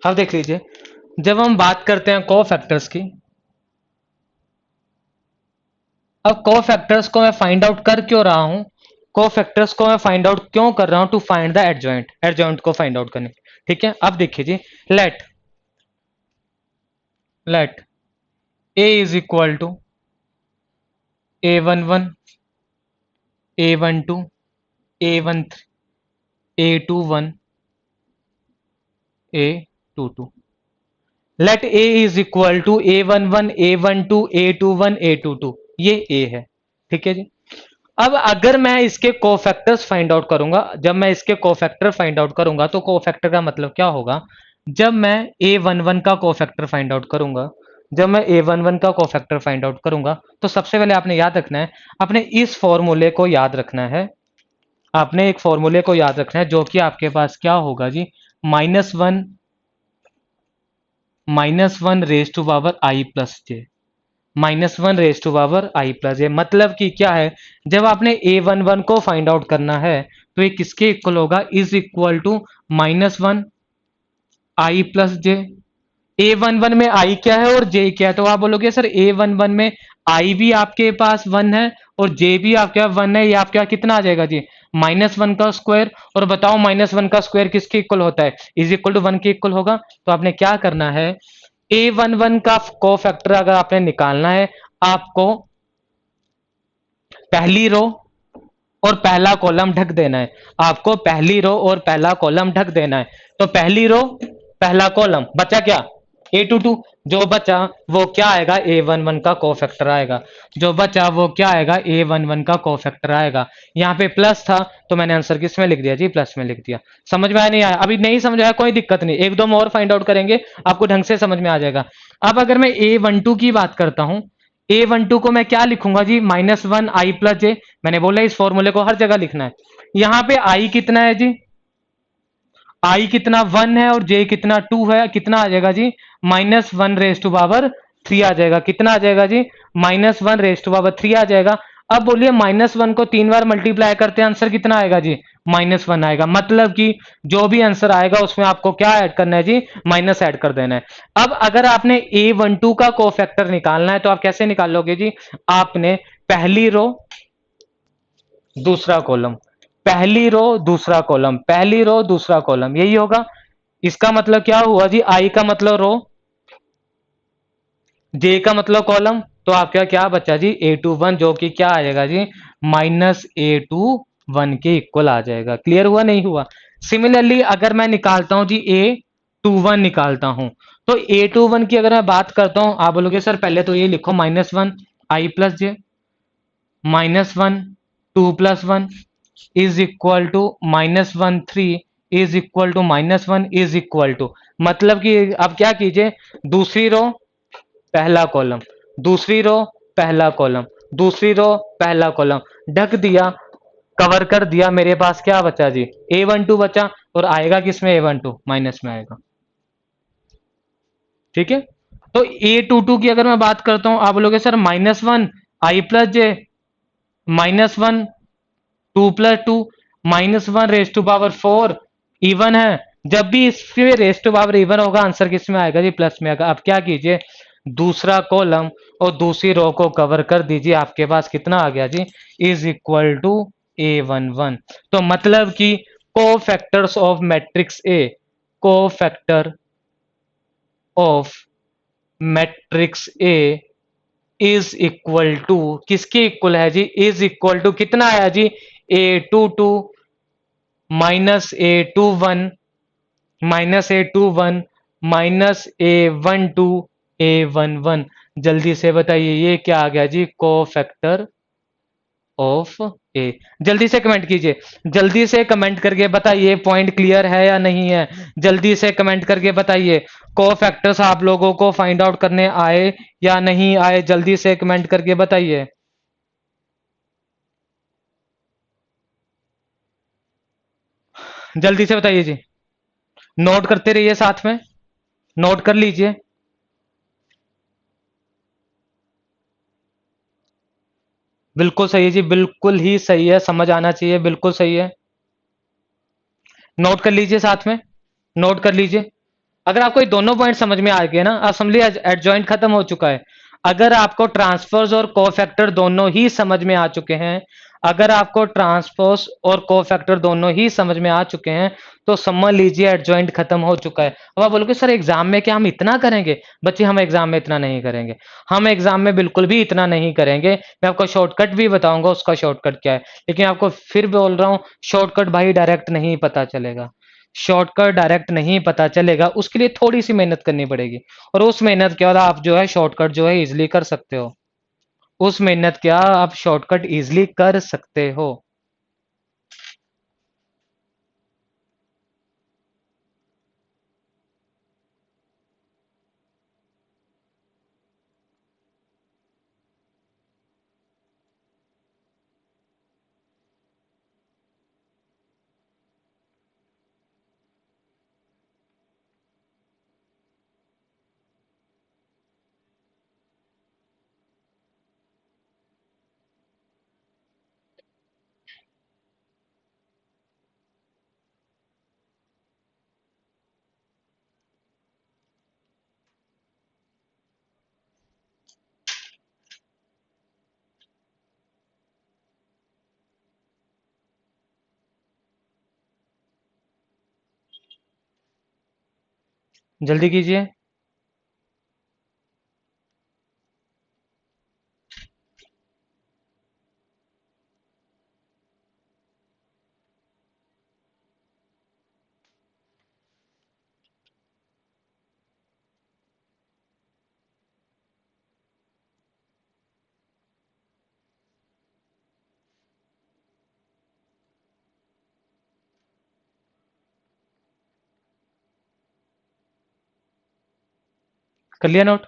अब देख लीजिए, जब हम बात करते हैं कोफैक्टर्स की, अब कोफैक्टर्स को मैं फाइंड आउट कर क्यों रहा हूं, कोफैक्टर्स को मैं फाइंड आउट क्यों कर रहा हूं, to find the adjoint, adjoint को फाइंड आउट करने। ठीक है, अब देखिए जी, let let A is equal to A11, A12, A13, A21, A22। Let A is equal to A11, A12, A21, A22। ये ए है। ठीक है जी। अब अगर मैं इसके कोफैक्टर्स फाइंड आउट करूंगा, जब मैं इसके कोफैक्टर फाइंड आउट करूंगा तो कोफैक्टर का मतलब क्या होगा, जब मैं A11 का कोफैक्टर फाइंड आउट करूंगा, जब मैं A11 का कोफैक्टर फाइंड आउट करूंगा तो सबसे पहले आपने याद रखना है, आपने इस फॉर्मूले को याद रखना है, आपने एक फॉर्मूले को याद रखना है जो कि आपके पास क्या होगा जी, minus one raise to power I plus J, -1 raise to power i+j। मतलब कि क्या है, जब आपने A11 को फाइंड आउट करना है तो ये किसके इक्वल होगा, is equal to -1 i+j। A11 में i क्या है और j क्या है, तो आप बोलोगे सर A11 में i भी आपके पास 1 है और j भी आपके पास 1 है, ये आपके पास कितना आ जाएगा जी, -1 का स्क्वायर। और बताओ -1 का स्क्वायर किसके इक्वल होता है, इज इक्वल टू 1 के इक्वल होगा। तो आपने क्या करना है, A11 का कोफैक्टर अगर आपने निकालना है, आपको पहली रो और पहला कॉलम ढक देना है, आपको पहली रो और पहला कॉलम ढक देना है। तो पहली रो पहला कॉलम बचा क्या, A22। जो बचा वो क्या आएगा, A11 का कोफैक्टर आएगा। जो बचा वो क्या आएगा, A11 का कोफैक्टर आएगा। यहाँ पे प्लस था तो मैंने आंसर किस में लिख दिया जी, प्लस में लिख दिया। समझ में आया, नहीं आया, अभी नहीं समझ आया कोई दिक्कत नहीं, एक दो में और फाइंड आउट करेंगे आपको ढंग से समझ में आ जाएगा। अब अगर मैं A12 की बात करता हूं, A12 को मैं क्या लिखूंगा जी, -1 i+j। मैंने बोला इस फॉर्मूले को हर जगह लिखना है। यहाँ पे i कितना है जी, i कितना 1 है और j कितना 2 है, कितना आ जाएगा जी, -1 रेज टू पावर 3 आ जाएगा। कितना आ जाएगा जी, -1 रेज टू पावर 3 आ जाएगा। अब बोलिए -1 को 3 बार मल्टीप्लाई करते हैं आंसर कितना आएगा जी, -1 आएगा। मतलब कि जो भी आंसर आएगा उसमें आपको क्या ऐड करना है जी, माइनस ऐड कर देना है। अब अगर आपने A12 का कोफैक्टर निकालना है तो आप कैसे निकालोगे जी, आपने पहली रो दूसरा कॉलम, पहली रो दूसरा कॉलम, पहली रो दूसरा कॉलम, यही होगा। इसका मतलब क्या हुआ जी, आई का मतलब रो, जे का मतलब कॉलम, तो आपका क्या बचा जी, A21, जो कि क्या आ जाएगा जी, -A21 के इक्वल आ जाएगा। क्लियर हुआ नहीं हुआ। सिमिलरली अगर मैं निकालता हूं जी A21 निकालता हूं, तो A21 की अगर मैं बात करता हूं, आप बोलोगे सर पहले तो ये लिखो -1 i+j, -1 2 + 1 is equal to -1 3 is equal to -1 is equal to, मतलब कि अब क्या कीजिए, दूसरी रो पहला कॉलम, दूसरी रो पहला कॉलम, दूसरी रो पहला कॉलम, ढक दिया, कवर कर दिया। मेरे पास क्या बचा जी, A12 बचा, और आएगा किसमें, A12 माइनस में आएगा। ठीक है, तो A22 की अगर मैं बात करता हूं, आप बोलोगे sir -1 i+j, -1 2 + 2, -1 raise to power 4 even है। जब भी इसमें रेज टू पावर इवन होगा आंसर किस में आएगा जी, प्लस में आएगा। अब क्या कीजिए, दूसरा कॉलम और दूसरी रो को कवर कर दीजिए, आपके पास कितना आ गया जी, इज इक्वल टू A11। तो मतलब कि cofactors of matrix A, cofactor of matrix A is equal to, किसके इक्वल है जी, इज इक्वल टू कितना आया जी, A22 -A21 -A21 -A12 A11। जल्दी से बताइए ये क्या आ गया जी, कोफैक्टर ऑफ ए। जल्दी से कमेंट कीजिए, जल्दी से कमेंट करके बताइए पॉइंट क्लियर है या नहीं है। जल्दी से कमेंट करके बताइए को फैक्टर्स आप लोगों को फाइंड आउट करने आए या नहीं आए। जल्दी से कमेंट करके बताइए। जल्दी से बताइए जी। नोट करते रहिए, साथ में नोट कर लीजिए। बिल्कुल सही है जी, बिल्कुल ही सही है, समझ आना चाहिए, बिल्कुल सही है। नोट कर लीजिए, साथ में नोट कर लीजिए। अगर आपको ये दोनों पॉइंट समझ में आ गए ना, असेंबली एडजॉइंट खत्म हो चुका है। अगर आपको ट्रांसफर्स और कोफैक्टर दोनों ही समझ में आ चुके हैं, अगर आपको ट्रांसपोज और कोफैक्टर दोनों ही समझ में आ चुके हैं, तो समझ लीजिए एडजॉइंट खत्म हो चुका है। अब आप बोलोगे सर एग्जाम में क्या हम इतना करेंगे? बच्चे हम एग्जाम में इतना नहीं करेंगे, हम एग्जाम में बिल्कुल भी इतना नहीं करेंगे। मैं आपको शॉर्टकट भी बताऊंगा उसका शॉर्टकट क्या है, लेकिन आपको फिर बोल रहा हूँ शॉर्टकट भाई डायरेक्ट नहीं पता चलेगा। शॉर्टकट डायरेक्ट नहीं पता चलेगा, उसके लिए थोड़ी सी मेहनत करनी पड़ेगी। और उस मेहनत के बाद आप जो है शॉर्टकट जो है इजिली कर सकते हो। उस मेहनत क्या आप शॉर्टकट इजिली कर सकते हो। जल्दी कीजिए। कर लिया नोट?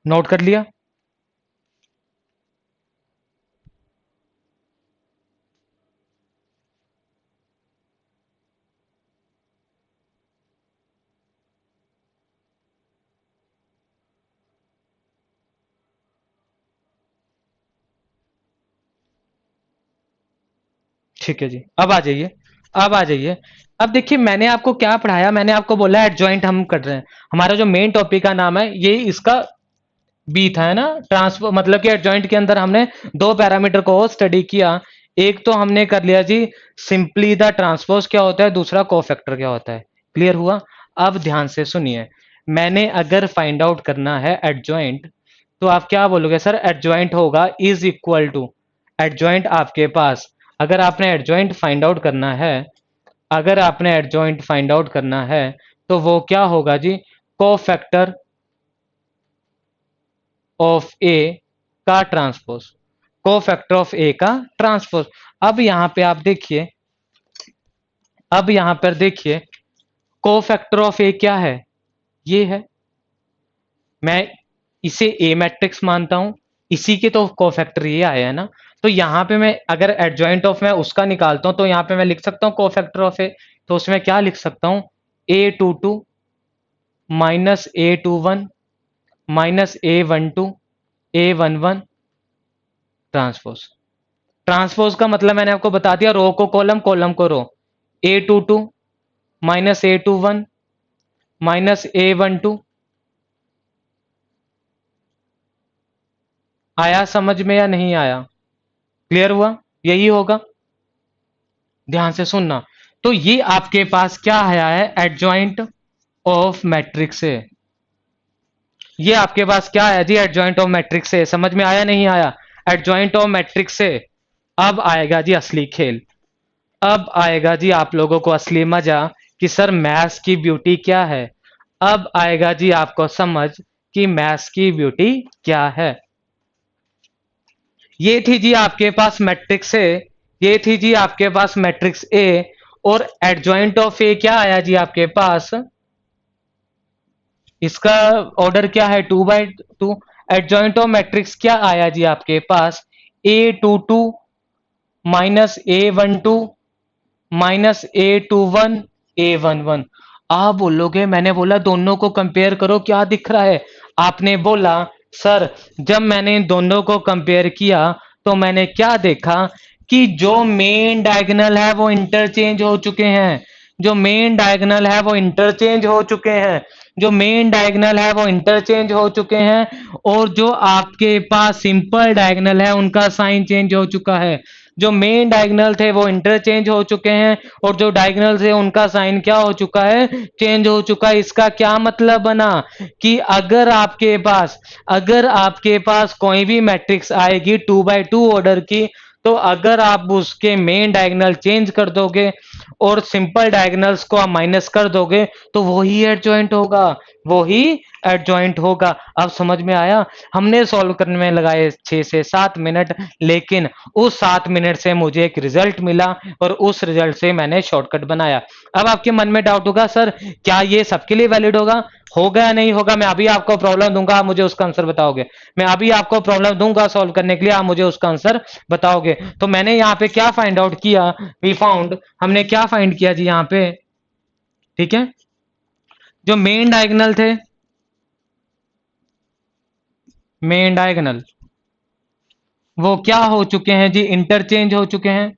नोट कर लिया? ठीक है जी, अब आ जाइए, अब आ जाइए। अब देखिए मैंने आपको क्या पढ़ाया, मैंने आपको बोला एडजॉइंट हम कर रहे हैं। हमारा जो मेन टॉपिक का नाम है ये इसका बी था, है ना, ट्रांसफर मतलब कि एडजॉइंट के अंदर हमने दो पैरामीटर को स्टडी किया। एक तो हमने कर लिया जी सिंपली द ट्रांसपोज क्या होता है, दूसरा कोफैक्टर क्या होता है। क्लियर हुआ? अब ध्यान से सुनिए, मैंने अगर फाइंड आउट करना है एडजॉइंट, तो आप क्या बोलोगे सर? एडजॉइंट होगा इज इक्वल टू, एडजॉइंट आपके पास, अगर आपने एडजॉइंट फाइंड आउट करना है, अगर आपने एडजॉइंट फाइंड आउट करना है, तो वो क्या होगा जी? कोफैक्टर ऑफ ए का ट्रांसपोज, कोफैक्टर ऑफ ए का ट्रांसपोज। अब यहां पे आप देखिए, अब यहां पर देखिए कोफैक्टर ऑफ ए क्या है? ये है। मैं इसे ए मैट्रिक्स मानता हूं, इसी के तो कोफैक्टर ये आया है ना। तो यहां पे मैं अगर एडजॉइंट ऑफ मैं उसका निकालता हूं, तो यहां पे मैं लिख सकता हूं कोफैक्टर ऑफ ए। तो उसमें क्या लिख सकता हूं? A22 minus A21 minus A12 A11 transpose. Transpose का मतलब मैंने आपको बता दिया, रो को कॉलम, कॉलम को रो। A22 minus A21 minus A12। आया समझ में या नहीं आया? क्लियर हुआ? यही होगा, ध्यान से सुनना। तो ये आपके पास क्या आया है? एडजॉइंट ऑफ मैट्रिक्स से। ये आपके पास क्या है जी? एडजॉइंट ऑफ मैट्रिक्स से। समझ में आया नहीं आया? एडजॉइंट ऑफ मैट्रिक्स से। अब आएगा जी असली खेल, अब आएगा जी आप लोगों को असली मजा कि सर मैथ्स की ब्यूटी क्या है। अब आएगा जी आपको समझ कि मैथ्स की ब्यूटी क्या है। ये थी जी आपके पास मैट्रिक्स ए, ये थी जी आपके पास मैट्रिक्स ए, और एडजॉइंट ऑफ ए क्या आया जी आपके पास, इसका ऑर्डर क्या है, 2 by 2। एडजॉइंट ऑफ मैट्रिक्स क्या आया जी आपके पास, A22 -A12 -A21 A11। आप बोलोगे मैंने बोला दोनों को कंपेयर करो क्या दिख रहा है, आपने बोला सर जब मैंने इन दोनों को कंपेयर किया तो मैंने क्या देखा कि जो मेन डायगोनल है वो इंटरचेंज हो चुके हैं, जो मेन डायगोनल है वो इंटरचेंज हो चुके हैं, जो मेन डायगोनल है वो इंटरचेंज हो चुके हैं, और जो आपके पास सिंपल डायगोनल है उनका साइन चेंज हो चुका है। जो मेन डायगोनल थे वो इंटरचेंज हो चुके हैं, और जो डायगोनल थे उनका साइन क्या हो चुका है, चेंज हो चुका है। इसका क्या मतलब बना कि अगर आपके पास कोई भी मैट्रिक्स आएगी 2 by 2 ऑर्डर की, तो अगर आप उसके मेन डायगोनल चेंज कर दोगे और सिंपल डायगोनल्स को आप माइनस कर दोगे तो वही एडजॉइंट होगा, वही एडजॉइंट होगा। अब समझ में आया। हमने सॉल्व करने में लगाए 6 से 7 मिनट, लेकिन उस 7 मिनट से मुझे एक रिजल्ट मिला और उस रिजल्ट से मैंने शॉर्टकट बनाया। अब आपके मन में डाउट होगा सर क्या ये सबके लिए वैलिड होगा, होगा या नहीं होगा। मैं अभी आपको प्रॉब्लम दूंगा, आप मुझे उसका आंसर बताओगे। मैं अभी आपको प्रॉब्लम दूंगा सॉल्व करने के लिए, आप मुझे उसका आंसर बताओगे। तो मैंने यहाँ पे क्या फाइंड आउट किया, वी फाउंड, हमने क्या फाइंड किया जी यहाँ पे, ठीक है, जो मेन डायगोनल थे, मेन डायगोनल वो क्या हो चुके हैं जी, इंटरचेंज हो चुके हैं।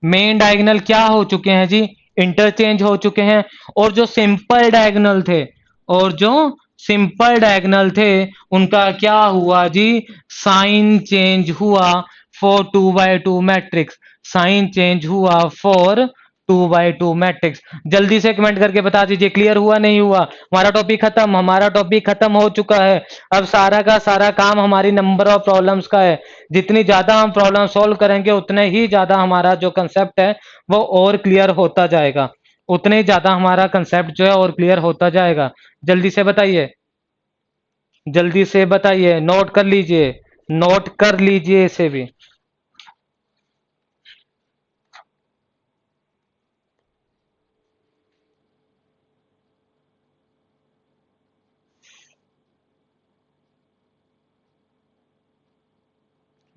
मेन डायगोनल क्या हो चुके हैं जी, इंटरचेंज हो चुके हैं। और जो सिंपल डायगोनल थे, और जो सिंपल डायगोनल थे उनका क्या हुआ जी, साइन चेंज हुआ for 2 by 2 matrix, sign change हुआ फॉर 2 by 2 मैट्रिक्स। जल्दी से कमेंट करके बता दीजिए क्लियर हुआ नहीं हुआ। हमारा टॉपिक खत्म, हमारा टॉपिक खत्म हो चुका है। अब सारा का सारा काम हमारी नंबर ऑफ प्रॉब्लम्स का है। जितनी ज्यादा हम प्रॉब्लम सॉल्व करेंगे उतने ही ज्यादा हमारा जो कंसेप्ट है वो और क्लियर होता जाएगा, उतने ही ज्यादा हमारा कंसेप्ट जो है और क्लियर होता जाएगा। जल्दी से बताइए, जल्दी से बताइए, नोट कर लीजिए, नोट कर लीजिए इसे भी।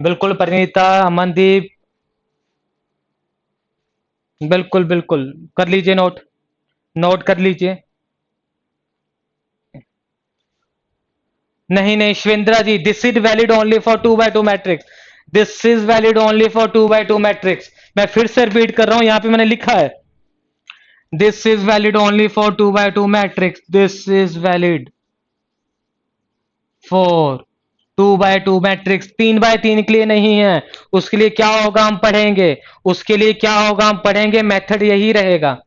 बिल्कुल परिणीता, अमनदीप, बिल्कुल बिल्कुल कर लीजिए नोट, नोट कर लीजिए। नहीं नहीं Shivendra ji, this is valid only for 2 by 2 matrix, this is valid only for 2 by 2 matrix. मैं फिर से रिपीट कर रहा हूं, यहां पे मैंने लिखा है this is valid only for 2 by 2 matrix, this is valid for 2 by 2 matrix. 3 by 3 के लिए नहीं है। उसके लिए क्या होगा हम पढ़ेंगे, उसके लिए क्या होगा हम पढ़ेंगे, मेथड यही रहेगा।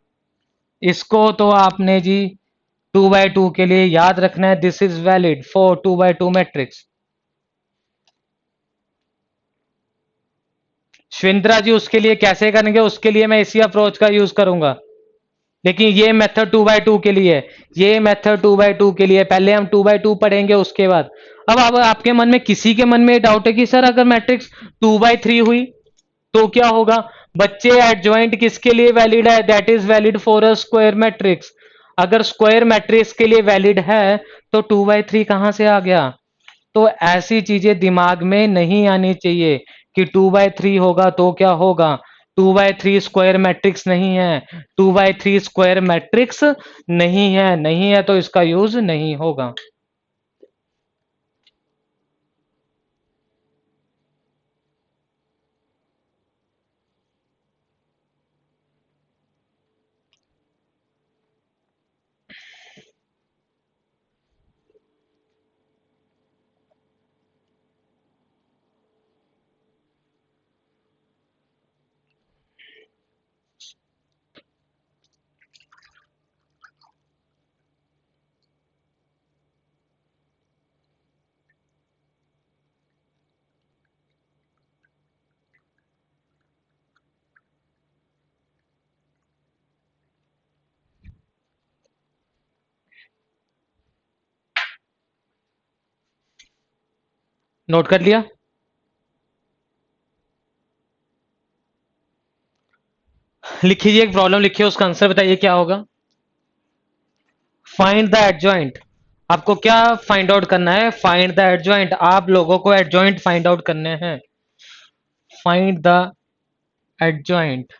इसको तो आपने जी 2 by 2 के लिए याद रखना है, this is valid for 2 by 2 matrix. Shivendra ji उसके लिए कैसे करेंगे, उसके लिए मैं इसी अप्रोच का यूज करूंगा, लेकिन ये मेथड 2 by 2 के लिए है। ये मेथड 2 by 2 के लिए, पहले हम 2 by 2 पढ़ेंगे उसके बाद। अब आपके मन में किसी के मन में डाउट है कि सर अगर मैट्रिक्स 2 by 3 हुई तो क्या होगा। बच्चे एडजॉइंट किसके लिए वैलिड है, that is valid for a square matrix. अगर स्क्वायर मैट्रिक्स के लिए वैलिड है तो 2 by 3 कहां से आ गया। तो ऐसी चीजें दिमाग में नहीं आनी चाहिए कि 2 by 3 होगा तो क्या होगा। 2 by 3 स्क्वायर मैट्रिक्स नहीं है, 2 by 3 स्क्वायर मैट्रिक्स नहीं है, नहीं है तो इसका यूज नहीं होगा। नोट कर लिया? लिखिए, एक प्रॉब्लम लिखिए, उसका आंसर बताइए क्या होगा। Find the adjoint. आपको क्या फाइंड आउट करना है? Find the adjoint. आप लोगों को एडजॉइंट फाइंड आउट करने हैं। Find the adjoint.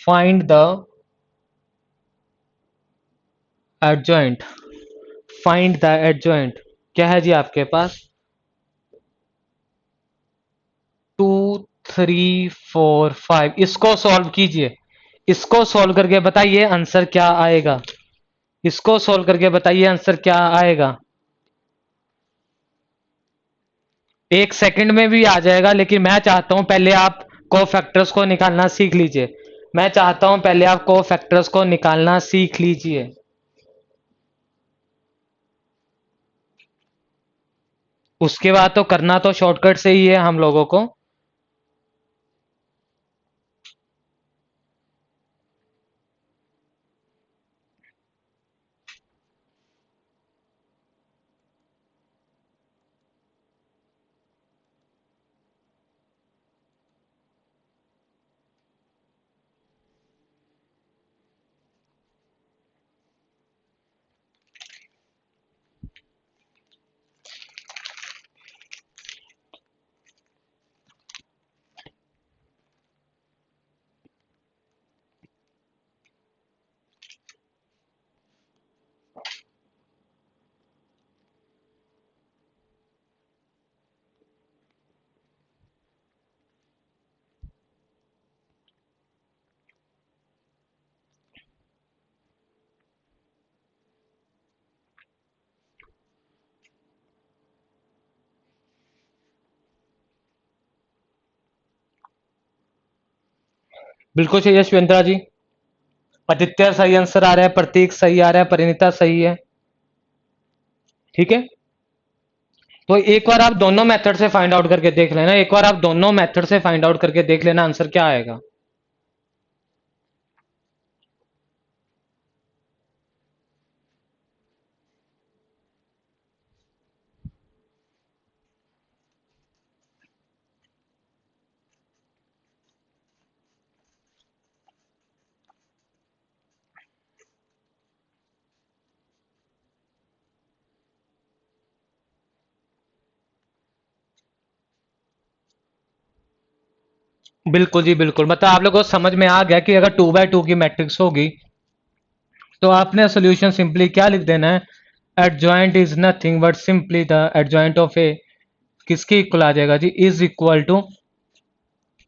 Find the adjoint. Find the adjoint. क्या है जी आपके पास? 2 3 4 5। इसको सॉल्व कीजिए। इसको सॉल्व करके बताइए आंसर क्या आएगा। इसको सॉल्व करके बताइए आंसर क्या आएगा। 1 सेकंड में भी आ जाएगा, लेकिन मैं चाहता हूं पहले आप कोफैक्टर्स को निकालना सीख लीजिए। मैं चाहता हूं पहले आप कोफैक्टर्स को निकालना सीख लीजिए। उसके बाद तो करना तो शॉर्टकट से ही है हम लोगों को। बिल्कुल सही है शिवेंद्रा जी। आदित्य सही आंसर आ रहा है, प्रतीक सही आ रहा है, परिणीता सही है। ठीक है, तो एक बार आप दोनों मेथड से फाइंड आउट करके देख लेना। एक बार आप दोनों मेथड से फाइंड आउट करके देख लेना आंसर क्या आएगा। बिल्कुल जी बिल्कुल, मतलब आप लोगों को समझ में आ गया कि अगर 2 by 2 की मैट्रिक्स होगी तो आपने सोल्यूशन सिंपली क्या लिख देना है। Adjoint is nothing but simply the adjoint of A, किसके इक्वल आ जाएगा जी, इज इक्वल टू,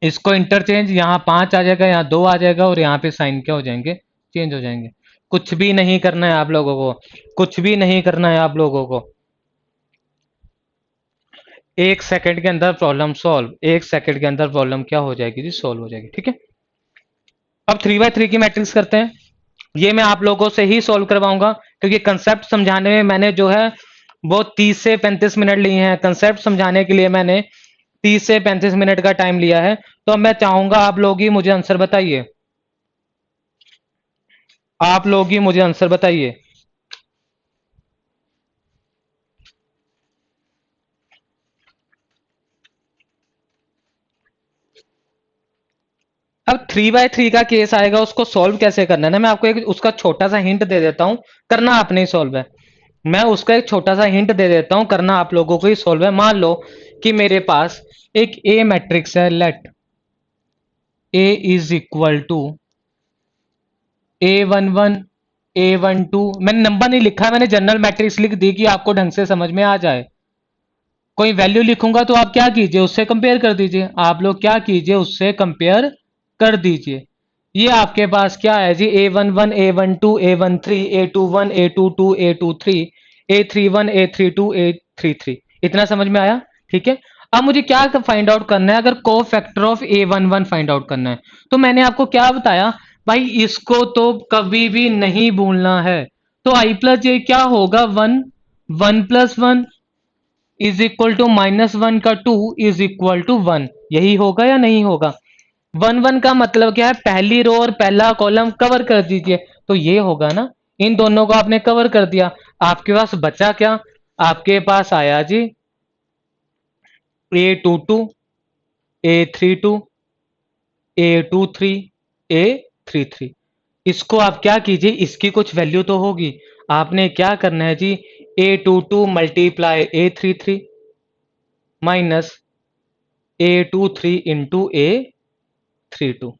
इसको इंटरचेंज, यहाँ 5 आ जाएगा, यहाँ 2 आ जाएगा, और यहाँ पे साइन क्या हो जाएंगे, चेंज हो जाएंगे। कुछ भी नहीं करना है आप लोगों को, कुछ भी नहीं करना है आप लोगों को। 1 सेकंड के अंदर प्रॉब्लम सॉल्व, 1 सेकंड के अंदर प्रॉब्लम क्या हो जाएगी जी, सॉल्व हो जाएगी। ठीक है, अब 3 by 3 की मैट्रिक्स करते हैं। ये मैं आप लोगों से ही सॉल्व करवाऊंगा, क्योंकि कंसेप्ट समझाने में मैंने जो है वो 30 से 35 मिनट लिए हैं। कंसेप्ट समझाने के लिए मैंने 30 से 35 मिनट का टाइम लिया है। तो अब मैं चाहूंगा आप लोग ही मुझे आंसर बताइए। आप लोग ही मुझे आंसर बताइए। अब 3 by 3 का केस आएगा, उसको सॉल्व कैसे करना है ना, मैं आपको एक उसका छोटा सा हिंट दे देता हूं, करना आपने ही सॉल्व है। मैं उसका एक छोटा सा हिंट दे देता हूं, करना आप लोगों को ही सॉल्व है। मान लो कि मेरे पास एक ए मैट्रिक्स है, let A is equal to A11 A12। मैंने नंबर नहीं लिखा, मैंने जनरल मैट्रिक्स लिख दी कि आपको ढंग से समझ में आ जाए। कोई वैल्यू लिखूंगा तो आप क्या कीजिए, उससे कंपेयर कर दीजिए। आप लोग क्या कीजिए, उससे कंपेयर कर दीजिए। ये आपके पास क्या है जी, A11 A12 A13 A21 A22 A23 A31 A32 A33। इतना समझ में आया? ठीक है, अब मुझे क्या फाइंड आउट करना है, अगर को factor of A11 find out करना है, तो मैंने आपको क्या बताया भाई, इसको तो कभी भी नहीं भूलना है। तो I प्लस जे क्या होगा, 1 1 प्लस 1, इज इक्वल टू -1 का 2 इज इक्वल टू 1, यही होगा या नहीं होगा? 1 1 का मतलब क्या है? पहली रो और पहला कॉलम कवर कर दीजिए, तो ये होगा ना। इन दोनों को आपने कवर कर दिया, आपके पास बचा क्या? आपके पास आया जी A22, A32, A23, A33। इसको आप क्या कीजिए, इसकी कुछ वैल्यू तो होगी। आपने क्या करना है जी, A22 multiply A33 minus A23 into A32।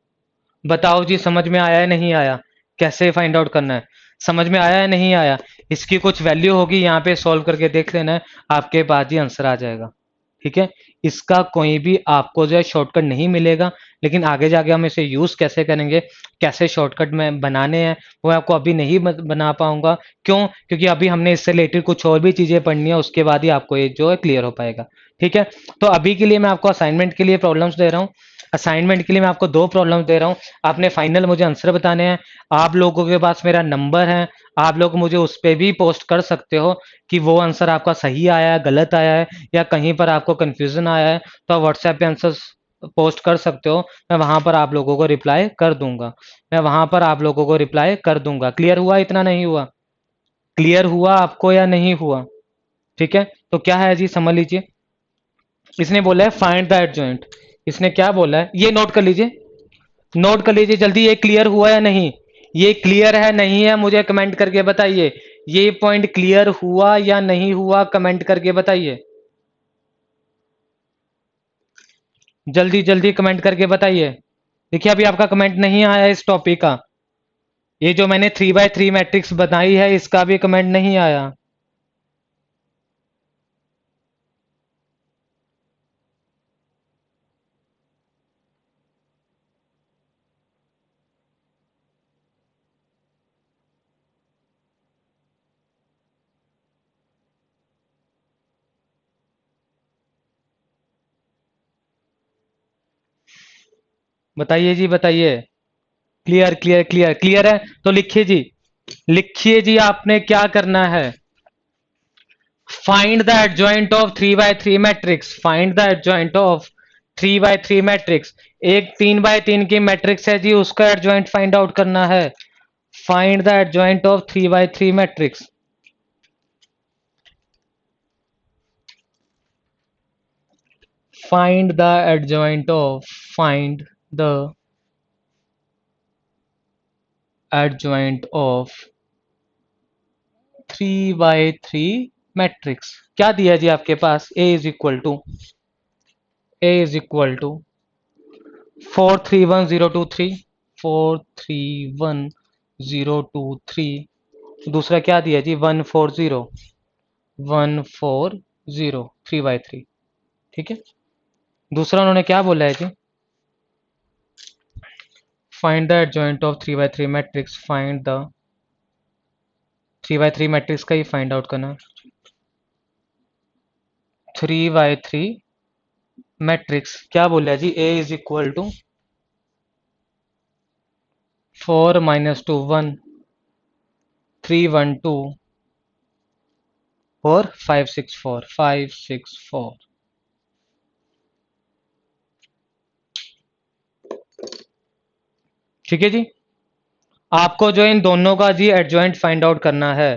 बताओ जी, समझ में आया है नहीं आया? कैसे फाइंड आउट करना है, समझ में आया है नहीं आया? इसकी कुछ वैल्यू होगी, यहाँ पे सॉल्व करके देख लेना है, आपके पास ही आंसर आ जाएगा। ठीक है, इसका कोई भी आपको जो है शॉर्टकट नहीं मिलेगा, लेकिन आगे जाके हम इसे यूज कैसे करेंगे, कैसे शॉर्टकट में बनाने हैं, वो मैं आपको अभी नहीं बना पाऊंगा। क्यों? क्योंकि अभी हमने इससे रिलेटेड कुछ और भी चीजें पढ़नी है, उसके बाद ही आपको ये जो है क्लियर हो पाएगा। ठीक है, तो अभी के लिए मैं आपको असाइनमेंट के लिए प्रॉब्लम्स दे रहा हूँ। असाइनमेंट के लिए मैं आपको 2 प्रॉब्लम दे रहा हूँ। आपने फाइनल मुझे आंसर बताने हैं। आप लोगों के पास मेरा नंबर है, आप लोग मुझे उस पर भी पोस्ट कर सकते हो कि वो आंसर आपका सही आया है, गलत आया है, या कहीं पर आपको कंफ्यूजन आया है, तो आप व्हाट्सएप पे आंसर पोस्ट कर सकते हो। मैं वहां पर आप लोगों को रिप्लाई कर दूंगा, मैं वहां पर आप लोगों को रिप्लाई कर दूंगा। क्लियर हुआ? इतना नहीं हुआ? क्लियर हुआ आपको या नहीं हुआ? ठीक है, तो क्या है जी, समझ लीजिए। इसने बोला है फाइंड द एडजॉइंट। इसने क्या बोला है, ये नोट कर लीजिए, नोट कर लीजिए जल्दी। ये क्लियर हुआ या नहीं? ये क्लियर है नहीं है, मुझे कमेंट करके बताइए। ये पॉइंट क्लियर हुआ या नहीं हुआ, कमेंट करके बताइए। जल्दी जल्दी कमेंट करके बताइए। देखिए अभी आपका कमेंट नहीं आया इस टॉपिक का। ये जो मैंने 3x3 मैट्रिक्स बनाई है, इसका भी कमेंट नहीं आया। बताइए जी, बताइए। क्लियर क्लियर क्लियर क्लियर है तो लिखिए जी, लिखिए जी। आपने क्या करना है, find the adjoint of 3x3 matrix. Find the adjoint of 3x3 matrix. एक 3x3 की मैट्रिक्स है जी, उसका एडजॉइंट फाइंड आउट करना है। Find the adjoint of 3x3 matrix. Find the adjoint of, find the adjoint of 3x3 matrix. क्या दिया जी आपके पास, ए इज इक्वल टू 431023, 431023। दूसरा क्या दिया जी, 140 3x3। ठीक है, दूसरा उन्होंने क्या बोला है जी, find the adjoint of 3x3 matrix. Find the 3x3 matrix का ही फाइंड आउट करना है। 3x3 मैट्रिक्स क्या बोला जी, ए इज इक्वल टू 4 - 2 1 3 1 2 और 5 6 4 5 6 4। ठीक है जी, आपको जो इन दोनों का जी एडजॉइंट फाइंड आउट करना है।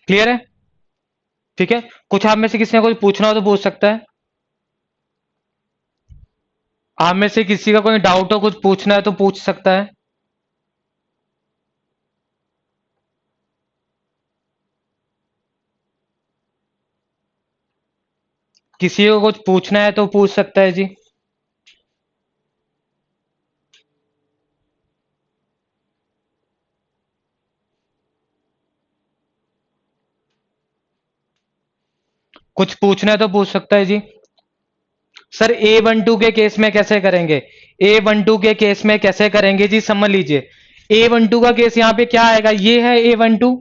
क्लियर है? ठीक है, कुछ आप में से किसी ने कुछ पूछना हो तो पूछ सकता है। आप में से किसी का कोई डाउट हो, कुछ पूछना है तो पूछ सकता है। किसी को कुछ पूछना है तो पूछ सकता है जी। कुछ पूछना है तो पूछ सकता है जी। सर A12 के केस में कैसे करेंगे, A12 के केस में कैसे करेंगे जी, समझ लीजिए। A12 का केस यहाँ पे क्या आएगा, ये है A12,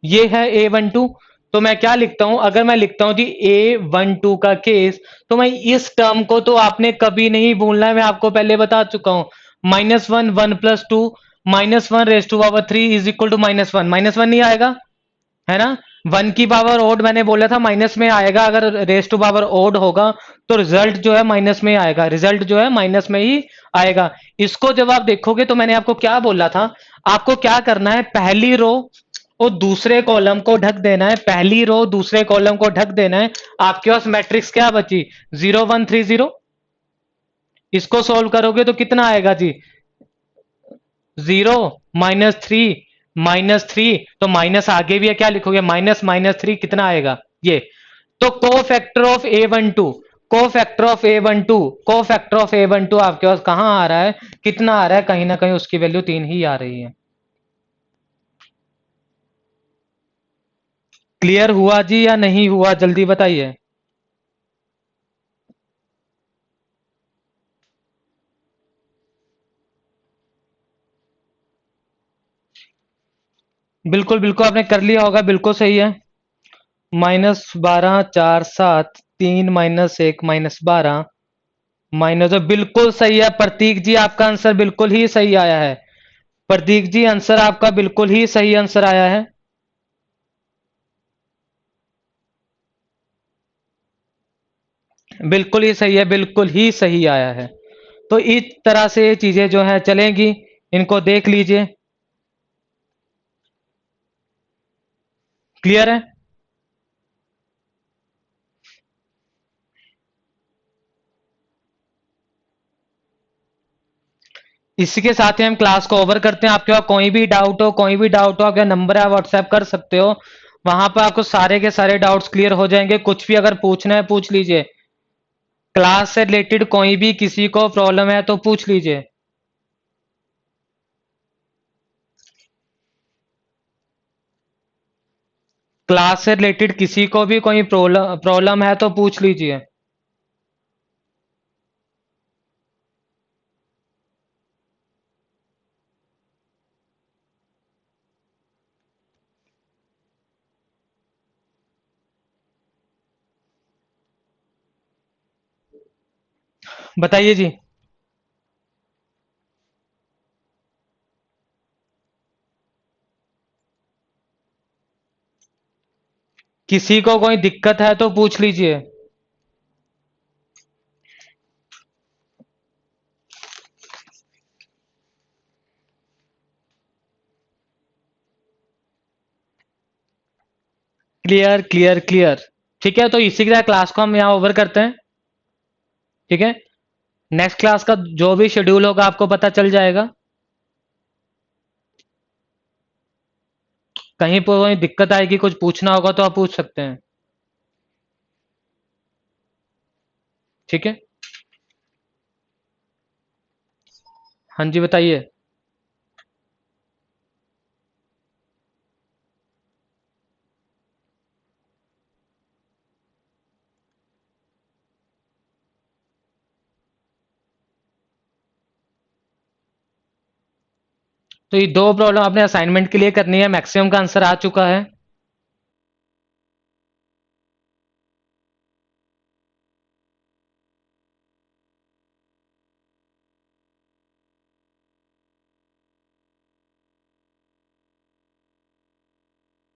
ये है A12। तो मैं क्या लिखता हूं, अगर मैं लिखता हूं जी A12 का केस, तो मैं इस टर्म को तो आपने कभी नहीं भूलना है, मैं आपको पहले बता चुका हूं। -1 1+2 -1⁻³ इज इक्वल टू -1, -1 नहीं आएगा, है ना। 1 की पावर ओड मैंने बोला था माइनस में आएगा, अगर रेस टू पावर ओड होगा तो रिजल्ट जो है माइनस में आएगा, रिजल्ट जो है माइनस में ही आएगा। इसको जब आप देखोगे तो मैंने आपको क्या बोला था, आपको क्या करना है, पहली रो और दूसरे कॉलम को ढक देना है, पहली रो दूसरे कॉलम को ढक देना है। आपके पास मैट्रिक्स क्या बची, 0 1 3 0। इसको सॉल्व करोगे तो कितना आएगा जी, 0 -3 -3, तो माइनस आगे भी है, क्या लिखोगे, -3 कितना आएगा ये। तो cofactor of A12, cofactor of A12, cofactor of A12 आपके पास कहां आ रहा है, कितना आ रहा है, कहीं ना कहीं उसकी वैल्यू 3 ही आ रही है। क्लियर हुआ जी या नहीं हुआ, जल्दी बताइए। बिल्कुल बिल्कुल आपने कर लिया होगा, बिल्कुल सही है। -12 4 7 3 -1 -12 -2, बिल्कुल सही है प्रतीक जी, आपका आंसर बिल्कुल ही सही आया है। प्रतीक जी आंसर आपका बिल्कुल ही सही आंसर आया है। बिल्कुल ही सही है, बिल्कुल ही सही आया है। तो इस तरह से ये चीजें जो है चलेंगी, इनको देख लीजिए। क्लियर है। इसी के साथ ही हम क्लास को ओवर करते हैं। आपके पास कोई भी डाउट हो, कोई भी डाउट हो, आपका नंबर है व्हाट्सएप कर सकते हो, वहां पर आपको सारे के सारे डाउट्स क्लियर हो जाएंगे। कुछ भी अगर पूछना है पूछ लीजिए, क्लास से रिलेटेड कोई भी किसी को प्रॉब्लम है तो पूछ लीजिए। क्लास से रिलेटेड किसी को भी कोई प्रॉब्लम प्रॉब्लम है तो पूछ लीजिए। बताइए जी। किसी को कोई दिक्कत है तो पूछ लीजिए। Clear clear clear. ठीक है, तो इसी के साथ क्लास को हम यहाँ ओवर करते हैं। ठीक है, नेक्स्ट क्लास का जो भी शेड्यूल होगा आपको पता चल जाएगा। कहीं पर कोई दिक्कत आएगी, कुछ पूछना होगा तो आप पूछ सकते हैं। ठीक है, हाँ जी बताइए। तो ये दो प्रॉब्लम आपने असाइनमेंट के लिए करनी है, मैक्सिमम का आंसर आ चुका है।